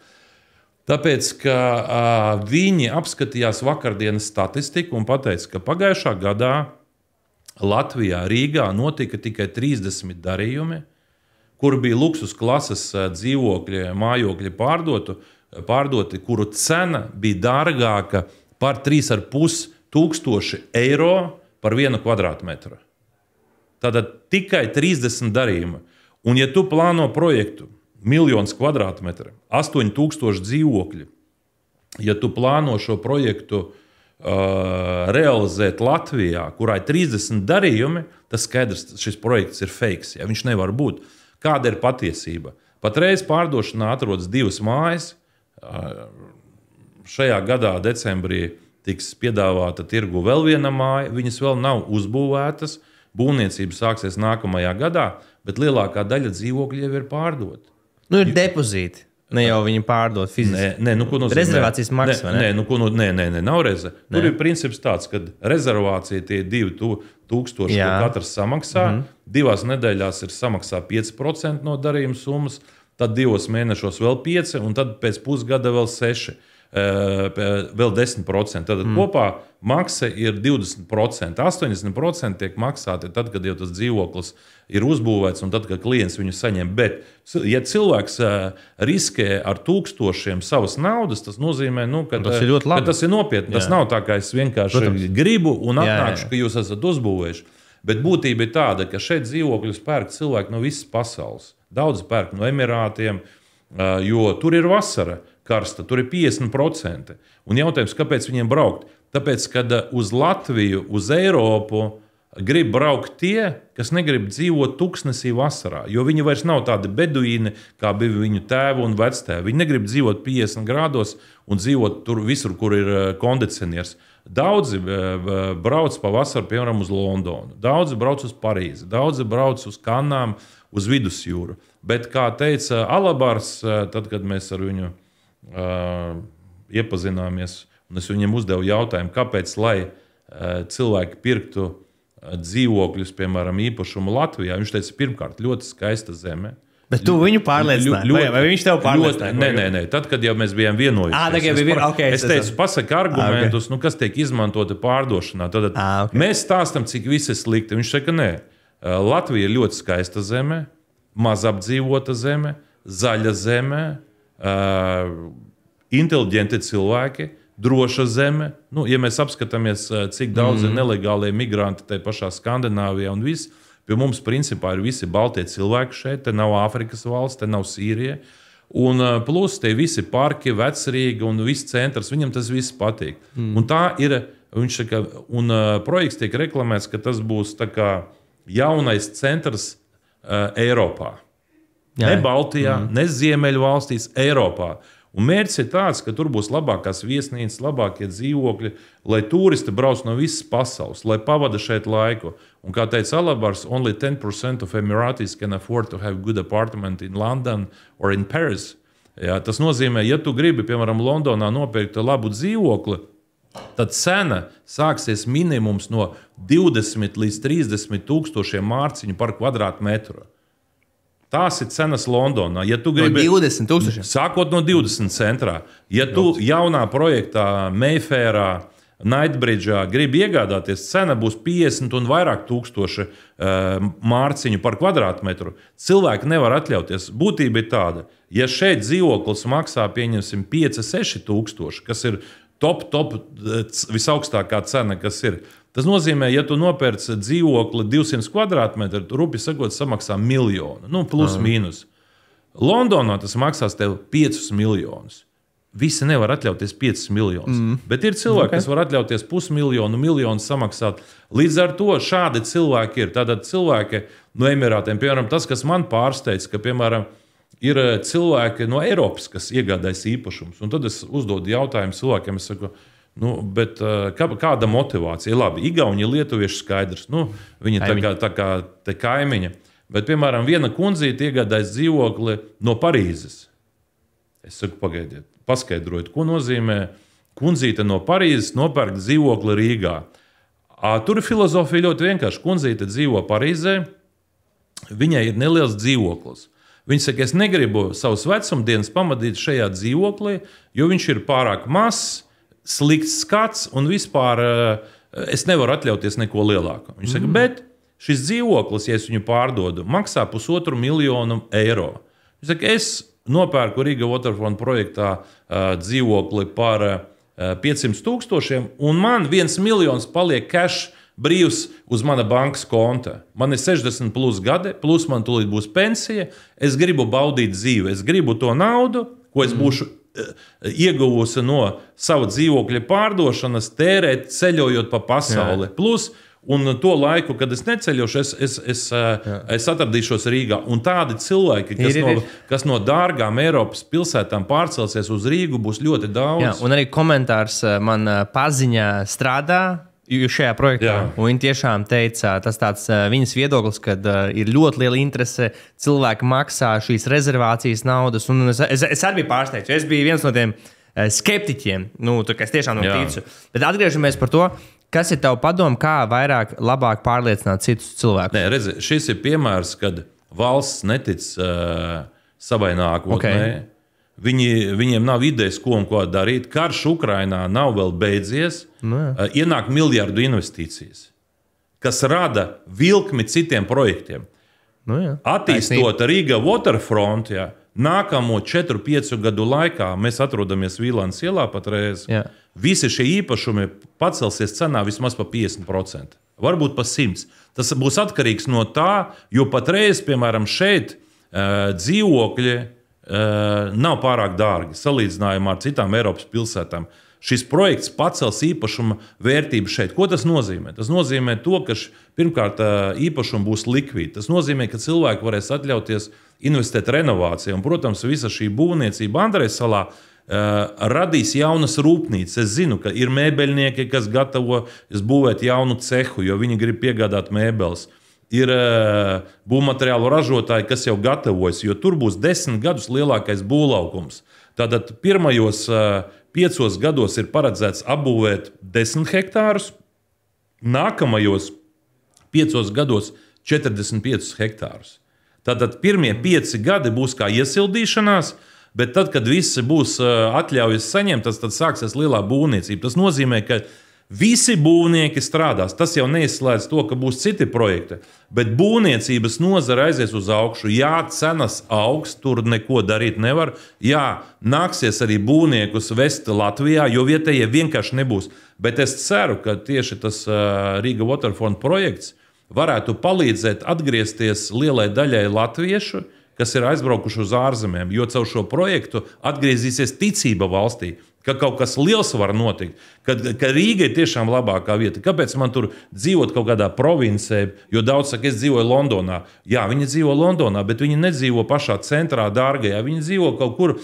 Tāpēc, ka viņi apskatījās vakardienas statistiku un pateica, ka pagājušā gadā Latvijā, Rīgā notika tikai 30 darījumi, kur bija luksus klases dzīvokļi, mājokļi pārdoti, kuru cena bija dārgāka par 3,5 tūkstoši eiro par 1 kvadrātmetru. Tātad tikai 30 darījumi. Un ja tu plāno projektu 1 kvadrātmetru, 8,000 dzīvokļi. Ja tu plāno šo projektu realizēt Latvijā, kurā ir 30 darījumi, tas skaidrs, šis projekts ir fakes. Ja? Viņš nevar būt. Kāda ir patiesība? Patreiz pārdošanā atrodas 2 mājas. Šajā gadā, decembrī, tiks piedāvāta tirgu vēl viena māja. Viņas vēl nav uzbūvētas. Būvniecība sāksies nākamajā gadā, bet lielākā daļa dzīvokļu jau ir pārdota. Ir depozīti. Ne jau viņi pārdod fiziski. Nē, ko nozīmē? Rezervācijas maksa, vai ne? Nav reza. Tur ir princips tāds, ka rezervācija tie 2,000, ko katrs samaksā. 2 nedēļās ir samaksā 5% no darījuma summas, tad 2 mēnešos vēl 5%, un tad pēc pusgada vēl 6%. Vēl 10%. Tad kopā maksa ir 20%. 80% tiek maksāti tad, kad jau tas dzīvoklis ir uzbūvēts un tad, kad klients viņu saņem. Bet, ja cilvēks riskē ar tūkstošiem savas naudas, tas nozīmē, ka tas ir nopietni. Tas nav tā, kā es vienkārši gribu un atnākšu, ka jūs esat uzbūvējuši. Bet būtība ir tāda, ka šeit dzīvokļus pērk cilvēki no visas pasaules. Daudz pērk no Emirātiem, jo tur ir vasara. Karsta, tur ir 50%. Un jautājums, kāpēc viņiem braukt? Tāpēc, kad uz Latviju, uz Eiropu grib braukt tie, kas negrib dzīvot tuksnesī vasarā, jo viņi vairs nav tādi beduīni, kā bija viņu tēvi un vectēvi. Viņi negrib dzīvot 50 grādos un dzīvot tur visur, kur ir kondicioniers. Daudzi brauc pavasaru, piemēram, uz Londonu. Daudzi brauc uz Parīzi. Daudzi brauc uz Kanām, uz Vidusjūru. Bet, kā teica Alabars, tad, kad mēs ar viņu iepazināmies, un es viņiem uzdevu jautājumu, kāpēc, lai cilvēki pirktu dzīvokļus, piemēram, īpašumu Latvijā. Viņš teica, pirmkārt, ļoti skaista zeme. Bet tu viņu pārliecināji? Vai viņš tev pārliecināja? Nē. Tad, kad jau mēs bijām vienojušies, es teicu, pasaka argumentus, kas tiek izmantoti pārdošanā. Tad mēs stāstam, cik viss ir slikti. Viņš saka, nē. Latvija ir ļoti skaista zeme, mazapdzīvota zeme, zaļa zeme, inteliģenti cilvēki, droša zeme. Ja mēs apskatāmies, cik daudz ir nelegālie migranti tajā pašā Skandināvijā un viss, pie mums principā ir visi baltie cilvēki šeit, te nav Āfrikas valsts, te nav Sīrija. Un plus te visi parki, Vecrīga un viss centrs, viņam tas viss patīk. Un tā ir, viņš saka, un projekts tiek reklamēts, ka tas būs tā kā jaunais centrs Eiropā. Ne Baltijā, ne Ziemeļu valstīs, Eiropā. Un mērķis ir tāds, ka tur būs labākās viesnīcas, labākie dzīvokļi, lai turisti brauc no visas pasaules, lai pavada šeit laiku. Un kā teica Alabars, only 10% of Emiratis can afford to have good apartment in London or in Paris. Jā, tas nozīmē, ja tu gribi, piemēram, Londonā nopirkt labu dzīvokli, tad cena sāksies minimums no 20 līdz 30 tūkstošiem mārciņu par kvadrātmetru. Tās ir cenas Londonā. Ja tu gribi, no 20 tūkstošiem? Sākot no 20 centrā. Ja tu jaunā projektā, Mayfairā, Knightsbridge'ā gribi iegādāties, cena būs 50 un vairāk tūkstoši mārciņu par kvadrātmetru. Cilvēki nevar atļauties. Būtība ir tāda, ja šeit dzīvoklis maksā, pieņemsim, 5-6 tūkstoši, kas ir top visaugstākā cena, kas ir. Tas nozīmē, ja tu nopērci dzīvokli 200 kvadrātmetru, rupi sakot, samaksā 1 miljonu. Plus mīnus. Londonā tas maksās tev 5 miljonus. Visi nevar atļauties 5 miljonus. Bet ir cilvēki, kas var atļauties 500 000, miljonu samaksāt. Līdz ar to šādi cilvēki ir. Tātad cilvēki no Emirātiem, piemēram, tas, kas man pārsteidz, ka, piemēram, ir cilvēki no Eiropas, kas iegādājas īpašumus. Un tad es uzdodu jautājumu cilvēkiem, es saku, bet kāda motivācija? Labi, Igauni, lietuvieši skaidrs. Viņi tā kā te kaimiņa. Bet, piemēram, viena kundzīte iegādājas dzīvokli no Parīzes. Es saku, pagaidiet, paskaidrojiet, ko nozīmē kundzīte no Parīzes nopērk dzīvokli Rīgā. Tur ir filozofija ļoti vienkārši. Kundzīte dzīvo Parīzē, viņai ir neliels dzīvoklis. Viņa saka, es negribu savus vecumdienas pamodīt šajā dzīvoklī, jo viņš ir pārāk mazs, slikts skats un vispār es nevaru atļauties neko lielāku. Viņš saka, bet šis dzīvoklis, ja es viņu pārdodu, maksā 1,5 miljonu eiro. Viņš saka, es nopērku Riga Waterfront projektā dzīvokli par 500 000 un man 1 miljons paliek cash brīvs uz mana bankas konta. Man ir 60 plus gadi, plus man tūlīt būs pensija. Es gribu baudīt dzīvi. Es gribu to naudu, ko es būšu ieguvusi no sava dzīvokļa pārdošanas, tērēt, ceļojot pa pasauli. Plus, un to laiku, kad es neceļošu, es atradīšos Rīgā. Un tādi cilvēki, kas no dārgām Eiropas pilsētām pārcelsies uz Rīgu, būs ļoti daudz. Jā, un arī komentārs man paziņā strādā šajā projektā. Un viņi tiešām teica, tas tāds viņas viedoklis, kad ir ļoti liela interese, cilvēki maksā šīs rezervācijas naudas. Un es arī biju pārsteigts, jo es biju viens no tiem skeptiķiem, es tiešām ticu. Bet atgriežamies par to, kas ir tavu padomu, kā labāk pārliecināt citus cilvēkus? Nē, redzi, šis ir piemērs, kad valsts netic savai nākotnē. Okay. Viņiem nav idejas, ko un ko darīt. Karš Ukrainā nav vēl beidzies. Ienāk miljardu investīcijas, kas rada vilkmi citiem projektiem. Attīstot Riga Waterfront, nākamo 4-5 gadu laikā, mēs atrodamies Vīlānas ielā patreiz, visi šie īpašumi pacelsies cenā vismaz pa 50%. Varbūt pa 100%. Tas būs atkarīgs no tā, jo patreiz, piemēram, šeit dzīvokļi nav pārāk dārgi salīdzinājumā ar citām Eiropas pilsētām. Šis projekts pacels īpašuma vērtību šeit. Ko tas nozīmē? Tas nozīmē to, ka pirmkārt īpašumi būs likvīdi. Tas nozīmē, ka cilvēki varēs atļauties investēt renovācijā. Un, protams, visa šī būvniecība Andrejas salā radīs jaunas rūpnīcas. Es zinu, ka ir mēbeļnieki, kas gatavo būvēt jaunu cehu, jo viņi grib piegādāt mēbeles. Ir būvmateriālu ražotāji, kas jau gatavojas, jo tur būs 10 gadus lielākais būvlaukums. Tātad pirmajos 5 gados ir paredzēts apbūvēt 10 hektārus, nākamajos 5 gados 45 hektārus. Tātad pirmie 5 gadi būs kā iesildīšanās, bet tad, kad visi būs atļaujas saņemt, tad sāksies lielā būvniecība. Tas nozīmē, ka visi būvnieki strādās. Tas jau neizslēdz to, ka būs citi projekti, bet būvniecības nozare aizies uz augšu. Jā, cenas augs, tur neko darīt nevar. Jā, nāksies arī būvniekus vest Latvijā, jo vietējie vienkārši nebūs. Bet es ceru, ka tieši tas Riga Waterfront projekts varētu palīdzēt atgriezties lielai daļai latviešu, kas ir aizbraukuši uz ārzemēm, jo caur šo projektu atgriezīsies ticība valstī, ka kaut kas liels var notikt, ka Rīga ir tiešām labākā vieta. Kāpēc man tur dzīvot kaut kādā provincē, jo daudz saka, es dzīvoju Londonā. Jā, viņi dzīvo Londonā, bet viņi nedzīvo pašā centrā, dārgajā. Viņi dzīvo kaut kur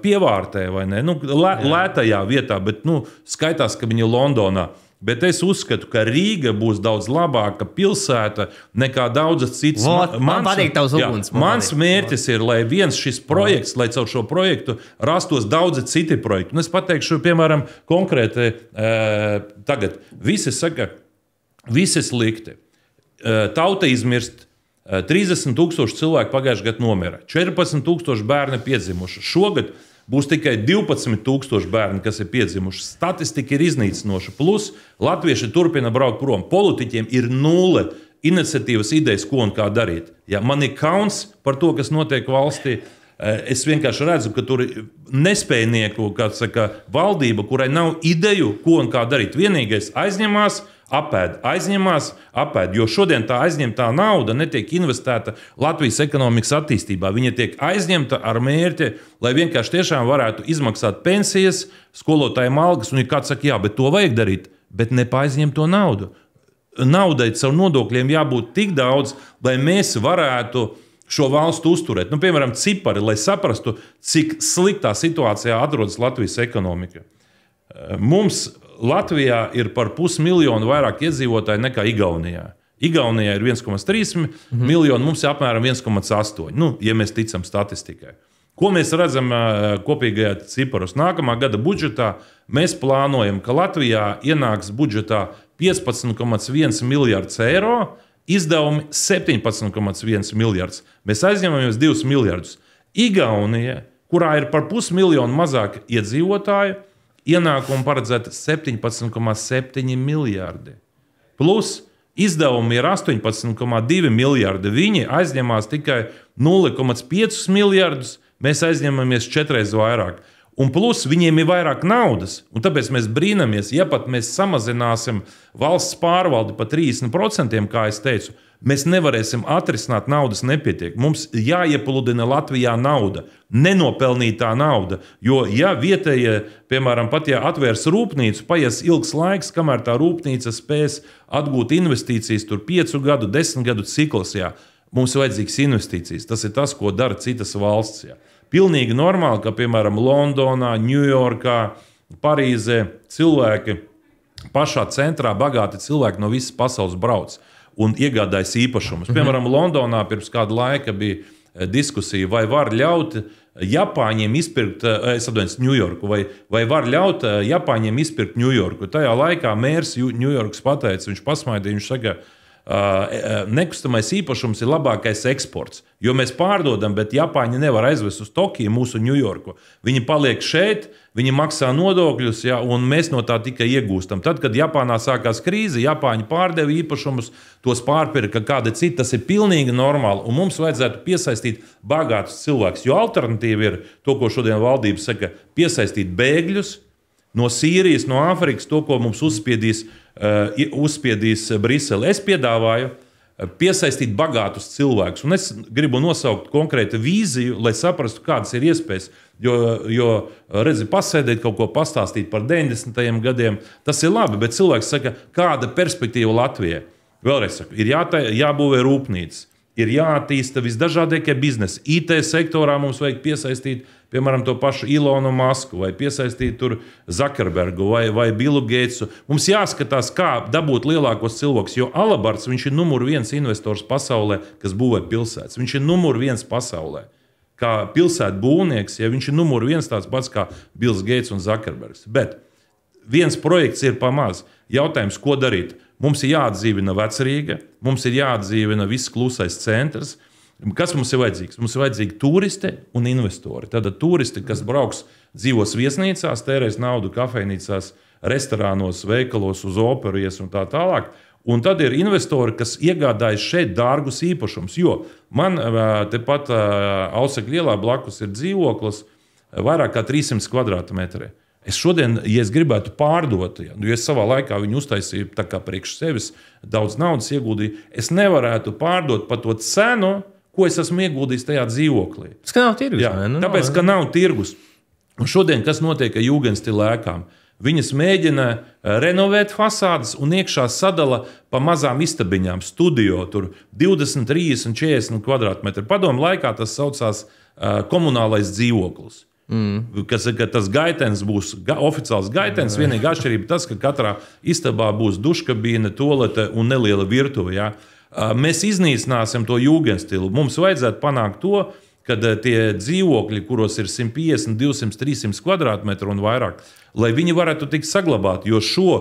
pievārtē vai ne, lētajā vietā, bet skaitās, ka viņi ir Londonā. Bet es uzskatu, ka Rīga būs daudz labāka pilsēta nekā daudzas citas. Man patīk tavs uguns. Mans mērķis ir, lai viens šis projekts, lai caur šo projektu rastos daudzi citi projekti. Un es pateikšu, piemēram, konkrēti tagad. Visi saka, visi slikti. Tauta izmirst. 30,000 cilvēku pagājušajā gadā nomira. 14,000 bērni piedzimuši. Šogad būs tikai 12,000 bērni, kas ir piedzimuši. Statistika ir iznīcinoša. Plus latvieši turpina braukt prom. Politiķiem ir nulle iniciatīvas idejas, ko un kā darīt. Ja, man ir kauns par to, kas notiek valstī. Es vienkārši redzu, ka tur ir nespējnieku, kā saka, valdība, kurai nav ideju, ko un kā darīt. Vienīgais aizņemās, apēd, jo šodien tā aizņemtā nauda netiek investēta Latvijas ekonomikas attīstībā. Viņa tiek aizņemta ar mērķi, lai vienkārši tiešām varētu izmaksāt pensijas, skolotājiem algas, un ja kāds saka, jā, bet to vajag darīt, bet nepaaizņemt to naudu. Naudai caur nodokļiem jābūt tik daudz, lai mēs varētu šo valstu uzturēt. Piemēram, cipari, lai saprastu, cik sliktā situācijā atrodas Latvijas ekonomika. Mums Latvijā ir par 500,000 vairāk iedzīvotāji nekā Igaunijā. Igaunijā ir 1,3 miljoni, mums ir apmēram 1,8, ja mēs ticam statistikai. Ko mēs redzam kopīgajā ciparos? Nākamā gada budžetā mēs plānojam, ka Latvijā ienāks budžetā 15,1 miljards eiro, izdevumi 17,1 miljards. Mēs aizņemamies 2 miljardus. Igaunija, kurā ir par 500,000 mazāk iedzīvotāju, ienākumu paredzēta 17,7 miljardi. Plus izdevumi ir 18,2 miljardi. Viņi aizņemās tikai 0,5 miljardus, mēs aizņemamies 4 reizes vairāk. Un plus viņiem ir vairāk naudas, un tāpēc mēs brīnamies, ja pat mēs samazināsim valsts pārvaldi par 30%, kā es teicu, mēs nevarēsim atrisināt naudas nepietiek. Mums jāiepludina Latvijā nauda, nenopelnītā nauda, jo ja vietējie, piemēram, pat ja atvērs rūpnīcu, paies ilgs laiks, kamēr tā rūpnīca spēs atgūt investīcijas, tur 5 gadu, 10 gadu cikls, jā, mums vajadzīgs investīcijas. Tas ir tas, ko dara citas valsts. Jā. Pilnīgi normāli, ka, piemēram, Londonā, Ņujorkā, Parīzē cilvēki pašā centrā, bagāti cilvēki no visas pasaules brauc un iegādājas īpašumus. Piemēram, Londonā pirms kāda laika bija diskusija, vai var ļaut Japāņiem izpirkt, Ņujorku, vai var ļaut Japāņiem izpirkt Ņujorku. Tajā laikā mērs Ņujorkas pateica, viņš pasmaidīja, viņš saka, nekustamais īpašums ir labākais eksports, jo mēs pārdodam, bet Japāņi nevar aizvest uz Tokiju mūsu Ņujorku. Viņi paliek šeit, viņi maksā nodokļus, ja, un mēs no tā tikai iegūstam. Tad, kad Japānā sākās krīze, Japāņi pārdeva īpašumus, tos pārpirka kādi citi, tas ir pilnīgi normāli, un mums vajadzētu piesaistīt bagātus cilvēkus, jo alternatīva ir to, ko šodien valdība saka, piesaistīt bēgļus no Sīrijas, no Āfrikas, to, ko mums uzspiedīs Brisele. Es piedāvāju piesaistīt bagātus cilvēkus, un es gribu nosaukt konkrētu vīziju, lai saprastu, kādas ir iespējas, jo redzi, pasēdēt, kaut ko pastāstīt par 90. gadiem, tas ir labi, bet cilvēks saka, kāda perspektīva Latvijai? Vēlreiz saku, ir jābūvē rūpnīcas, ir jāattīsta visdažādākie biznesi. IT sektorā mums vajag piesaistīt, piemēram, to pašu Ilonu Masku, vai piesaistīt tur Zuckerbergu vai Billu Gatesu. Mums jāskatās, kā dabūt lielākos cilvēkus, jo Alabards, viņš ir numur 1 investors pasaulē, kas būvē pilsētas. Viņš ir numur 1 pasaulē. Kā pilsētu būvnieks, ja viņš ir numur 1 tāds pats kā Bills Gates un Zuckerbergs. Bet viens projekts ir pamaz. Jautājums, ko darīt? Mums ir jāatdzīvina Vecrīga, mums ir jāatdzīvina viss klusais centrs. Kas mums ir vajadzīgs? Mums ir vajadzīgi turisti un investori. Tātad turisti, kas brauks, dzīvos viesnīcās, tērēs naudu kafejnīcās, restorānos, veikalos, uz operu ies un tā tālāk. Un tad ir investori, kas iegādājas šeit dārgus īpašumus. Jo man tepat Ausekļu ielā blakus ir dzīvoklis vairāk kā 300 kvadrātmetri. Es šodien, ja es gribētu pārdot, jo es savā laikā viņu uztaisīju tā kā priekš sevis, daudz naudas ieguldīju, es nevarētu pārdot par to cenu, ko es esmu ieguldījis tajā dzīvoklī. Tas, ka nav tirgus. Jā, tāpēc, ka nav tirgus. Un šodien, kas notiek ar jūgenstila ēkām? Viņas mēģina renovēt fasādes un iekšā sadala pa mazām istabiņām, studio, tur 20, 30, 40 kvadrātmetri. Padomu laikā tas saucās komunālais dzīvoklis. Ka tas gaitens būs oficiāls gaitens, vienīgā atšķirība tas, ka katrā istabā būs duškabīne, toalete un neliela virtuve. Ja? Mēs iznīcināsim to jūgenstilu. Mums vajadzētu panākt to, kad tie dzīvokļi, kuros ir 150, 200, 300 kvadrātmetru un vairāk, lai viņi varētu tikt saglabāti, jo šo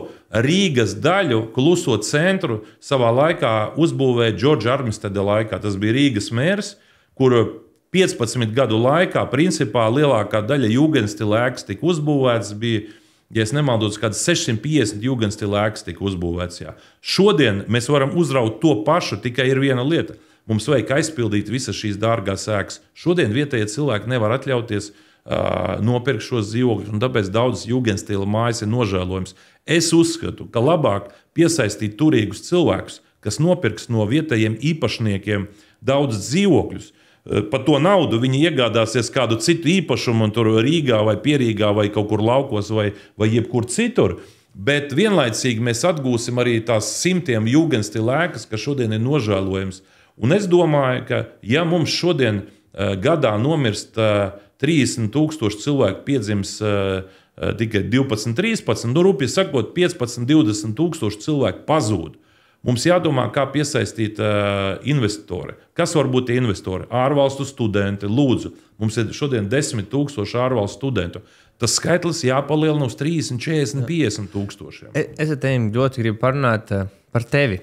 Rīgas daļu, kluso centru, savā laikā uzbūvēja Džordža Armisteda laikā. Tas bija Rīgas mērs, kur 15 gadu laikā principā lielākā daļa jūgenstila ēkas tika uzbūvētas, bija, ja es nemaldos, kāds 650 jūgenstila ēkas tika uzbūvētas. Jā. Šodien mēs varam uzraut to pašu, tikai ir viena lieta. Mums vajag aizpildīt visas šīs dārgās ēkas. Šodien vietējie cilvēki nevar atļauties nopirkt šos dzīvokļus, un tāpēc daudzas jūgenstila mājas ir nožēlojums. Es uzskatu, ka labāk piesaistīt turīgus cilvēkus, kas nopirks no vietējiem īpašniekiem daudz dzīvokļus. Par to naudu viņi iegādāsies kādu citu īpašumu, un tur Rīgā vai Pierīgā vai kaut kur laukos vai jebkur citur. Bet vienlaicīgi mēs atgūsim arī tās simtiem jūgenstila ēkas, kas šodien ir nožēlojams. Un es domāju, ka ja mums šodien gadā nomirst 30,000 cilvēku, piedzims tikai 12, 13, rupi sakot, 15, 20,000 cilvēku pazūd. Mums jādomā, kā piesaistīt investori. Kas var būt tie investori? Ārvalstu studenti, lūdzu. Mums ir šodien 10,000 ārvalstu studentu. Tas skaitlis jāpalielina uz 30, 40, 50,000. Es ar tevi ļoti gribu parunāt par tevi.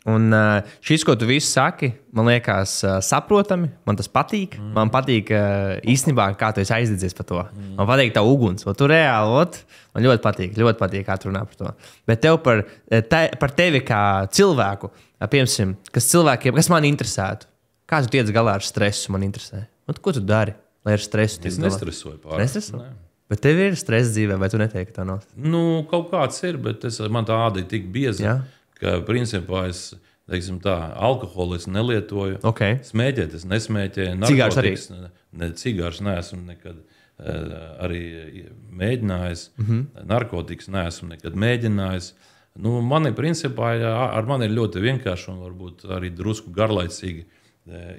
Un šis, ko tu visi saki, man liekas saprotami, man tas patīk. Man patīk īstenībā, kā tu esi aizdedzies par to. Man patīk tā uguns, tu reāli, man ļoti patīk, kā tu runā par to. Bet tev par tevi kā cilvēku, piemēram, kas man interesētu, kā tu tiec galā ar stresu, man interesē. Un ko tu dari, lai ar stresu tiec galā? Es nestresoju pārāk. Nestreso? Bet tev ir stress dzīvē, vai tu neteiksi tā nav? Nu, kaut kāds ir, bet man tā āda ir tik bieza. Ka principā es, teiksim tā, alkoholu es nelietoju, smēķēt es nesmēķēju, cigārs arī? Cigārs neesmu nekad arī mēģinājis, narkotikas neesmu nekad mēģinājis. Nu, mani principā ar mani ir ļoti vienkārši un varbūt arī drusku garlaicīgi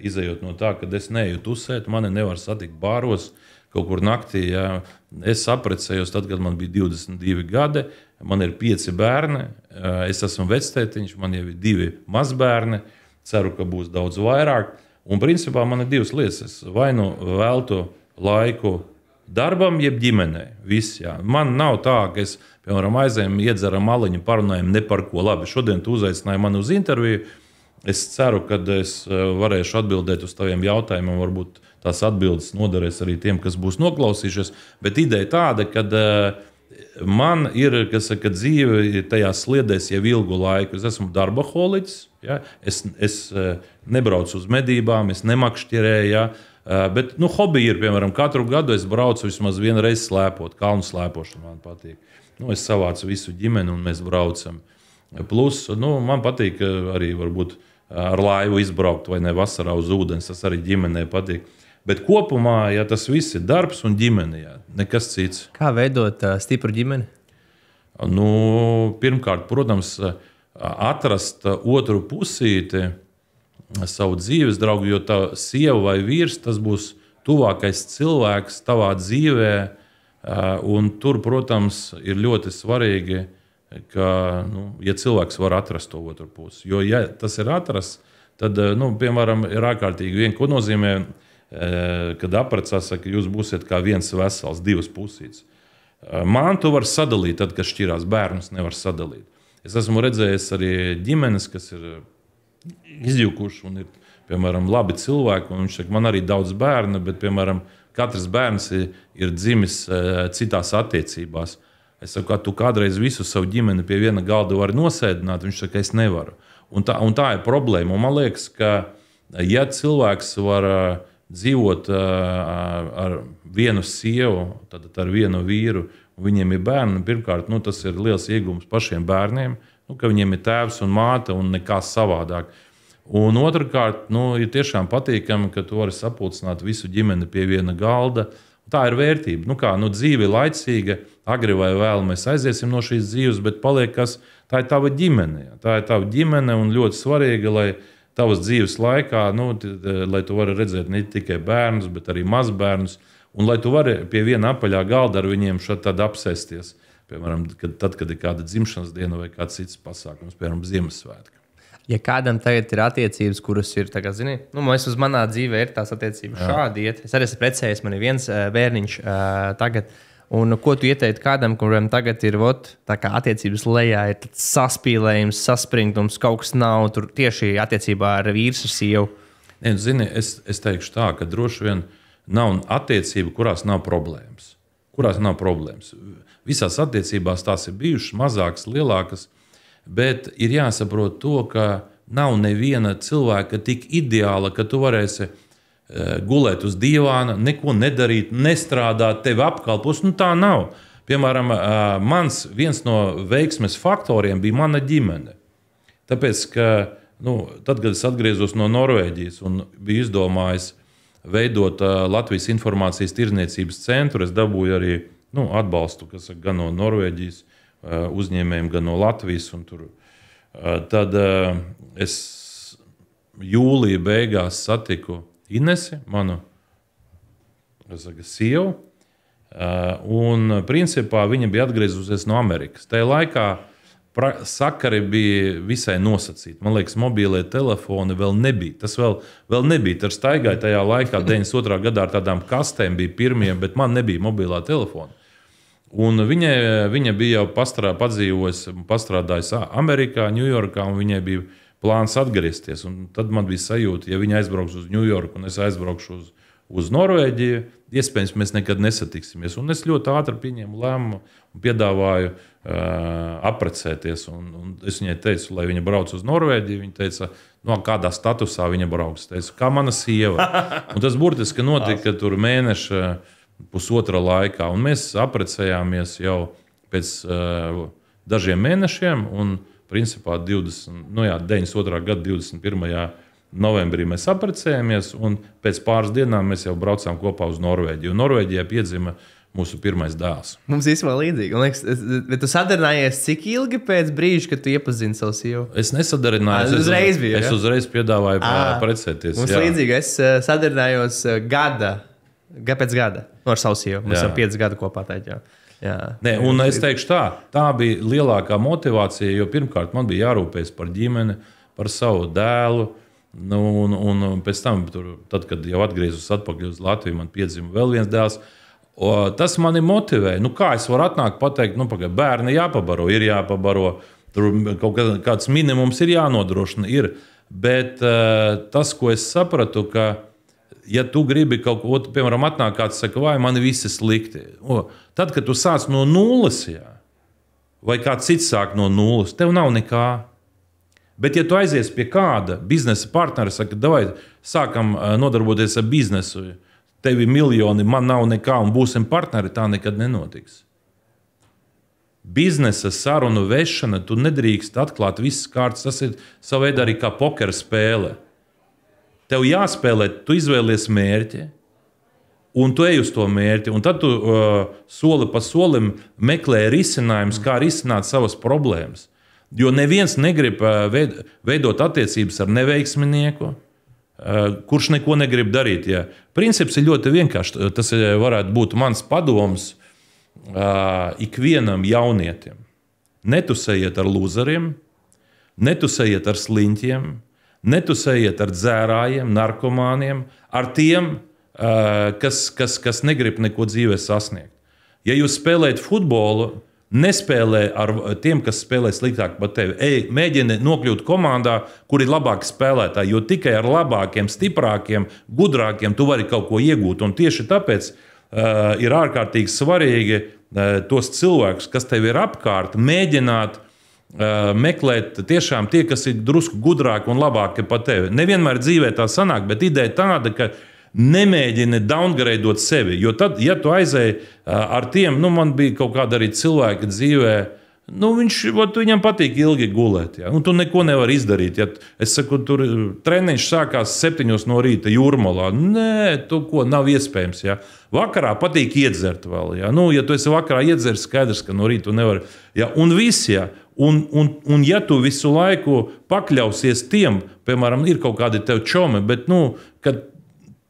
izejot no tā, ka es neeju tusēt, mani nevar satikt bāros, kaut kur naktī. Jā. Es apprecējos tad, kad man bija 22 gadi, man ir 5 bērni, es esmu vectētiņš, man jau ir 2 mazbērni, ceru, ka būs daudz vairāk. Un principā man ir 2 lietas. Es vai nu veltu laiku darbam, jeb ģimenei. Viss, jā. Man nav tā, ka es, piemēram, aizējam, iedzeram maliņu, parunājam ne par ko. Labi, šodien tu uzaicināji mani uz interviju. Es ceru, ka es varēšu atbildēt uz taviem jautājumiem, varbūt tās atbildes noderēs arī tiem, kas būs noklausījušies. Bet ideja tāda, ka man ir, kas saka, dzīve tajās sliedēs jau ilgu laiku. Es esmu darbaholiķis, ja? Es nebraucu uz medībām, es nemakšķerēju, ja? Bet hobiji ir, piemēram, katru gadu es braucu vismaz vienu reizi slēpot, kalnu slēpošana man patīk. Es savācu visu ģimeni un mēs braucam. Plus, man patīk arī varbūt ar laivu izbraukt vai ne vasarā uz ūdens, tas arī ģimenei patīk. Bet kopumā, ja tas viss ir darbs un ģimene, jā, nekas cits. Kā veidot stipru ģimeni? Pirmkārt, protams, atrast otru pusīti savu dzīves draugu, jo tā sieva vai vīrs, tas būs tuvākais cilvēks tavā dzīvē. Un tur, protams, ir ļoti svarīgi, ka, ja cilvēks var atrast to otru pusi. Jo, ja tas ir atrasts, tad, piemēram, ir ārkārtīgi ko nozīmē, kad apprecās, ka jūs būsiet kā viens vesels, 2 pusītes. Mantu var sadalīt, tad, kad šķirās, bērnus nevar sadalīt. Es esmu redzējis arī ģimenes, kas ir izjukuši un ir, piemēram, labi cilvēki, un viņš saka, man arī daudz bērnu, bet, piemēram, katrs bērns ir dzimis citās attiecībās. Es saku, ka tu kādreiz visu savu ģimeni pie viena galda vari nosēdināt, viņš saka, es nevaru. Un tā ir problēma. Un man liekas, ka ja cilvēks var dzīvot ar vienu sievu, tad ar vienu vīru, un viņiem ir bērni, pirmkārt, tas ir liels iegūms pašiem bērniem, ka viņiem ir tēvs un māte un nekā savādāk. Un otrkārt, ir tiešām patīkami, ka tu vari sapulcināt visu ģimeni pie viena galda. Tā ir vērtība. Dzīve ir laicīga, agri vai vēlu mēs aiziesim no šīs dzīves, bet paliek kas, tā ir tava ģimene. Jā. Tā ir tava ģimene un ļoti svarīga, lai tavas dzīves laikā, lai tu vari redzēt ne tikai bērnus, bet arī mazbērnus, un lai tu vari pie viena apaļā galda ar viņiem šādi apsēsties. Piemēram, kad ir kāda dzimšanas diena vai kāds cits pasākums, piemēram, Ziemassvētki. Ja kādam tagad ir attiecības, kuras ir, uz manā dzīvē ir tās attiecības šādi iet. Es arī esmu precējies, man ir viens bērniņš tagad. Un ko tu ieteiktu kādam, kuram tagad ir tā kā attiecības lejā, ir tāds saspīlējums, saspringtums, kaut kas nav tur tieši attiecībā ar vīru sievu? Es teikšu tā, ka droši vien nav attiecību, kurās nav problēmas. Visās attiecībās tās ir bijušas mazākas, lielākas. Bet ir jāsaprot to, ka nav neviena cilvēka tik ideāla, ka tu varēsi gulēt uz divāna, neko nedarīt, nestrādāt, tevi apkalpos. Tā nav. Piemēram, viens no veiksmes faktoriem bija mana ģimene. Tāpēc, ka tad, kad es atgriezos no Norvēģijas un biju izdomājis veidot Latvijas informācijas tirdzniecības centru, es dabūju arī atbalstu, gan no Norvēģijas uzņēmējiem, gan no Latvijas. Tad es jūlija beigās satiku Inesi, manu sievu, un principā viņa bija atgriezusies no Amerikas. Tajā laikā sakari bija visai nosacīti. Man liekas, mobīlie telefoni vēl nebija. Tas vēl nebija. Tur staigāja tajā laikā, 92. gadā ar tādām kastēm bija pirmie, bet man nebija mobilā telefona. Un viņa bija jau pastrādājusi Amerikā, Ņujorkā, un viņai bija plāns atgriezties. Un tad man bija sajūta, ja viņa aizbrauks uz Ņujorku un es aizbraukšu uz Norvēģiju, iespējams, mēs nekad nesatiksimies. Un es ļoti ātri pieņēmu lēmumu un piedāvāju apprecēties. Un es viņai teicu, lai viņa brauc uz Norvēģiju. Viņa teica, kādā statusā viņa brauks. Es teicu, kā mana sieva. Un tas burtiski notika tur mēneša pusotra laikā, un mēs apprecējāmies jau pēc dažiem mēnešiem, un principā 92. gada 21. novembrī mēs apprecējāmies, un pēc pāris dienām mēs jau braucām kopā uz Norvēģiju. Norvēģijā piedzima mūsu pirmais dēls. Mums īstenībā līdzīgi. Bet tu sadarinājies cik ilgi pēc brīža, kad tu iepazini savu sievu? Es nesadarināju. Es uzreiz piedāvāju precēties. Mums līdzīgi. Es sadarinājos pēc gada ar savu sievu. Mēs esam 5 gadu kopā. Un es teikšu tā bija lielākā motivācija, jo pirmkārt man bija jārūpējas par ģimeni, par savu dēlu. Un pēc tam, tad, kad jau atgriezos atpakaļ uz Latviju, man piedzima vēl viens dēls. Tas mani motivēja. Kā es varu atnākt pateikt, bērni jāpabaro, ir jāpabaro, tur kaut kāds minimums ir jānodrošina. Bet tas, ko es sapratu, ka ja tu gribi kaut ko, piemēram, atnāk kāds saka, vai man viss ir slikti. Tad, kad tu sāc no nulles, vai kāds cits sāk no nulles, tev nav nekā. Bet, ja tu aizies pie kāda biznesa partnera, saka, davai sākam nodarboties ar biznesu, tev ir miljoni, man nav nekā un būsim partneri, tā nekad nenotiks. Biznesa sarunu vešana, tu nedrīkst atklāt visas kārtas, tas ir sava veida arī kā pokera spēle. Tev jāspēlē, tu izvēlies mērķi, un tu ej uz to mērķi. Un tad tu soli pa solim meklē risinājumus, kā risināt savas problēmas. Jo neviens negrib veidot attiecības ar neveiksminieku, kurš neko negrib darīt. Ja. Princips ir ļoti vienkāršs. Tas varētu būt mans padoms ikvienam jaunietim. Netusējiet ar lūzeriem, netusējiet ar sliņķiem, netusējiet ar dzērājiem, narkomāniem, ar tiem, kas negrib neko dzīvē sasniegt. Ja jūs spēlējat futbolu, nespēlē ar tiem, kas spēlē sliktāk par tevi. Mēģini nokļūt komandā, kur ir labāki spēlētāji, jo tikai ar labākiem, stiprākiem, gudrākiem tu vari kaut ko iegūt. Un tieši tāpēc ir ārkārtīgi svarīgi tos cilvēkus, kas tev ir apkārt, mēģināt meklēt tiešām tie, kas ir drusku gudrāki un labāki par tevi. Nevienmēr dzīvē tā sanāk, bet ideja tāda, ka nemēģini downgradeot sevi. Jo tad, ja tu aizēji ar tiem, man bija kaut kāda arī cilvēka dzīvē, Viņam patīk ilgi gulēt. Ja? Tu neko nevari izdarīt. Ja? Es saku, tur treniņš sākās 7 no rīta Jūrmalā. Nē, tu ko, nav iespējams. Ja? Vakarā patīk iedzert vēl. Ja? Ja tu esi vakarā iedzert, skaidrs, ka no rīta tu nevari. Ja? Un viss, ja? Un ja tu visu laiku pakļausies tiem, piemēram, ir kaut kādi tev čomi, bet, kad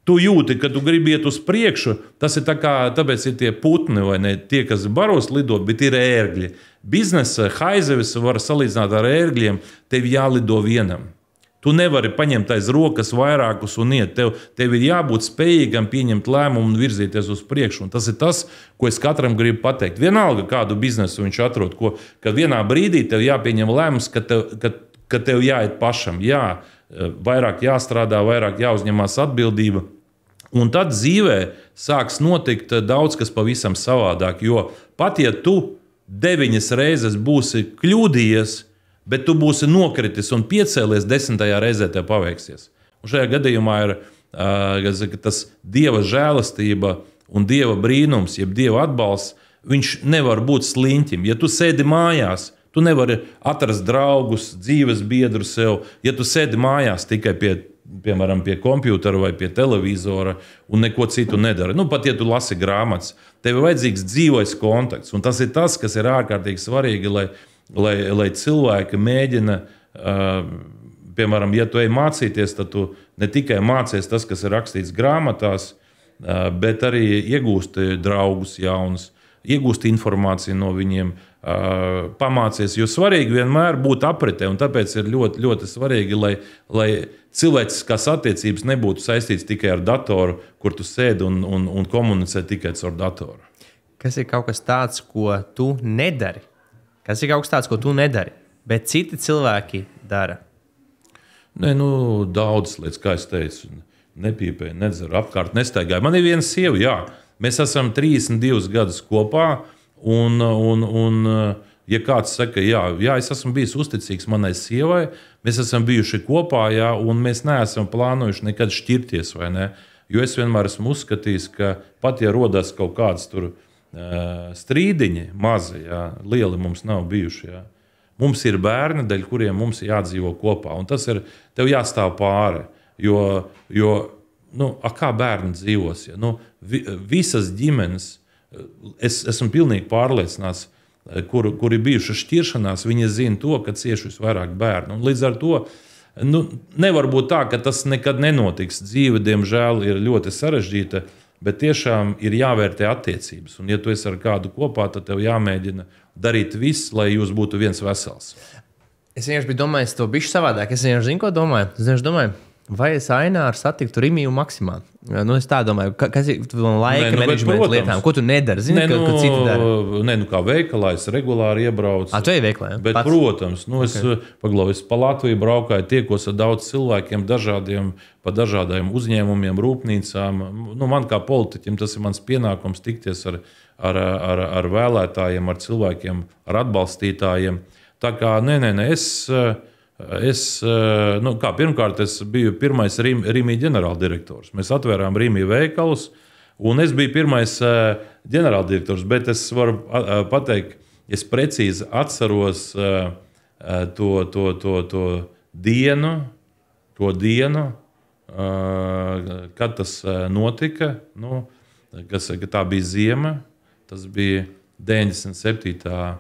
tu jūti, ka tu gribi iet uz priekšu, tas ir tāpēc ir tie putni, vai ne? Tie, kas baros lidot, bet ir ērgļi. Biznesa haizevis var salīdzināt ar ērgļiem, tev jālido vienam. Tu nevari paņemt aiz rokas vairākus un iet. Tev ir jābūt spējīgam pieņemt lēmumu un virzīties uz priekšu. Un tas ir tas, ko es katram gribu pateikt. Vienalga, kādu biznesu viņš atrod, kad vienā brīdī tev jāpieņem lēmums, ka tev jāiet pašam. Jā, vairāk jāstrādā, vairāk jāuzņemās atbildība. Un tad dzīvē sāks notikt daudz kas pavisam savādāk. Jo pat ja tu 9 reizes būsi kļūdījies, bet tu būsi nokritis un piecēlies 10. reizē tev paveiksies. Un šajā gadījumā ir tas Dieva žēlastība un Dieva brīnums, jeb Dieva atbalsts, viņš nevar būt sliņķim. Ja tu sēdi mājās, tu nevari atrast draugus, dzīves biedru sev. Ja tu sēdi mājās tikai piemēram, pie kompjutera vai pie televizora un neko citu nedara. Pat ja tu lasi grāmatas, tev ir vajadzīgs dzīvais kontakts. Un tas ir tas, kas ir ārkārtīgi svarīgi, lai cilvēki mēģina, piemēram, ja tu ej mācīties, tad tu ne tikai mācies tas, kas ir rakstīts grāmatās, bet arī iegūsti draugus jaunus, iegūsti informāciju no viņiem, pamācies, jo svarīgi vienmēr būt apritē, un tāpēc ir ļoti, ļoti svarīgi, lai cilvēciskās attiecības nebūtu saistīts tikai ar datoru, kur tu sēdi un komunicē tikai caur datoru. Kas ir kaut kas tāds, ko tu nedari? Kas ir kaut kas tāds, ko tu nedari, bet citi cilvēki dara? Nē, daudz lietas, kā es teicu, nepīpēju, nedzeru, apkārt nestaigāju. Man ir viena sieva, jā. Mēs esam 32 gadus kopā, un ja kāds saka, jā, es esmu bijis uzticīgs manai sievai, mēs esam bijuši kopā, jā, un mēs neesam plānojuši nekad šķirties, vai ne? Jo es vienmēr esmu uzskatījis, ka pat ja rodas kaut kāds tur strīdiņi, mazi, jā, lieli mums nav bijuši, jā. Mums ir bērni, dēļ kuriem mums ir jādzīvo kopā, un tas ir, tev jāstāv pāri, jo kā bērni dzīvos, ja? Visas ģimenes, es esmu pilnīgi pārliecināts, kuri bijuši šķiršanās, viņi zina to, ka cieši visvairāk bērnu. Un līdz ar to nevar būt tā, ka tas nekad nenotiks. Dzīve, diemžēl, ir ļoti sarežģīta, bet tiešām ir jāvērtē attiecības. Un ja tu esi ar kādu kopā, tad tev jāmēģina darīt viss, lai jūs būtu viens vesels. Es vienkārši biju domājis to bišķi savādāk. Es vienkārši zinu, ko domāju. Es vienkārši domāju, vai es Aināru satiktu Rimiju Maksimā? Es tā domāju, kas ir laika menedžmenta lietām? Ko tu nedari? Zini, ko citi dara? Kā veikalā es regulāri iebraucu. Tu ej veikalā, ja? Bet, pats? Protams, es pa Latviju braukāju, tiekos ar daudz cilvēkiem, pa dažādiem uzņēmumiem, rūpnīcām. Man kā politiķim tas ir mans pienākums tikties ar vēlētājiem, ar cilvēkiem, ar atbalstītājiem. Tā kā, pirmkārt, es biju pirmais Rimi ģenerāldirektors. Mēs atvērām Rimi veikalus, un es biju pirmais ģenerāldirektors, bet es varu pateikt, es precīzi atceros to dienu, kad tas notika, tā bija ziema, tas bija 97.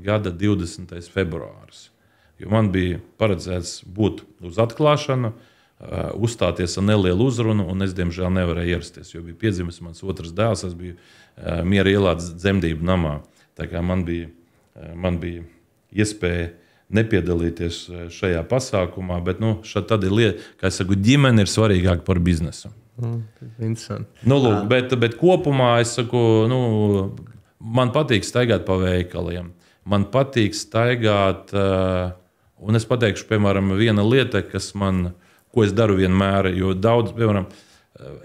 gada 20. februāris. Jo man bija paredzēts būt uz atklāšanu, uzstāties ar nelielu uzrunu, un es, diemžēl, nevarēju ierasties, jo bija piedzimis mans otrs dēls, es biju Miera ielā dzemdību namā. Tā kā man bija iespēja nepiedalīties šajā pasākumā, bet tad ir lieta, kā es saku, ģimene ir svarīgāka par biznesu. Interesanti. Bet kopumā es saku, man patīk staigāt pa veikaliem. Man patīk staigāt, un es pateikšu, piemēram, viena lieta, ko es daru vienmēr, jo daudz, piemēram,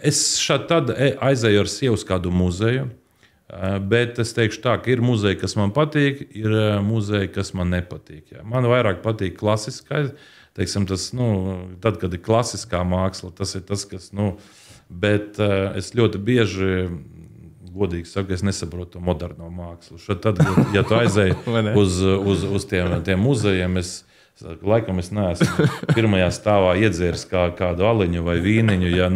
es tad aizēju ar sievu uz kādu muzeju, bet es teikšu tā, ka ir muzeji, kas man patīk, ir muzeji, kas man nepatīk. Jā. Man vairāk patīk klasiskais, teiksim, tas, tad, kad ir klasiskā māksla, tas ir tas, kas, bet es ļoti bieži godīgi sakot, es nesaprotu to moderno mākslu. Tad, ja tu aizēji uz tiem muzejiem, laikam es neesmu pirmajā stāvā iedzēris kādu aliņu vai vīniņu, ja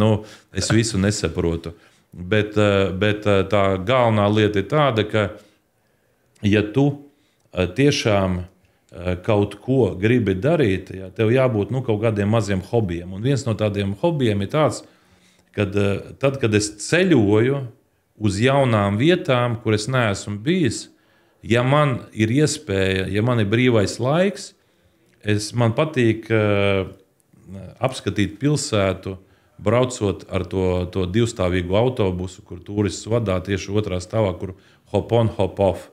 es visu nesaprotu. Bet tā galvenā lieta ir tāda, ka ja tu tiešām kaut ko gribi darīt, ja, tev jābūt kaut kādiem maziem hobijiem. Un viens no tādiem hobijiem ir tāds, tad, kad es ceļoju uz jaunām vietām, kur es neesmu bijis, ja man ir iespēja, ja man ir brīvais laiks, man patīk apskatīt pilsētu, braucot ar to divstāvīgu autobusu, kur turists vadā tieši otrā stāvā, kur hop on, hop off.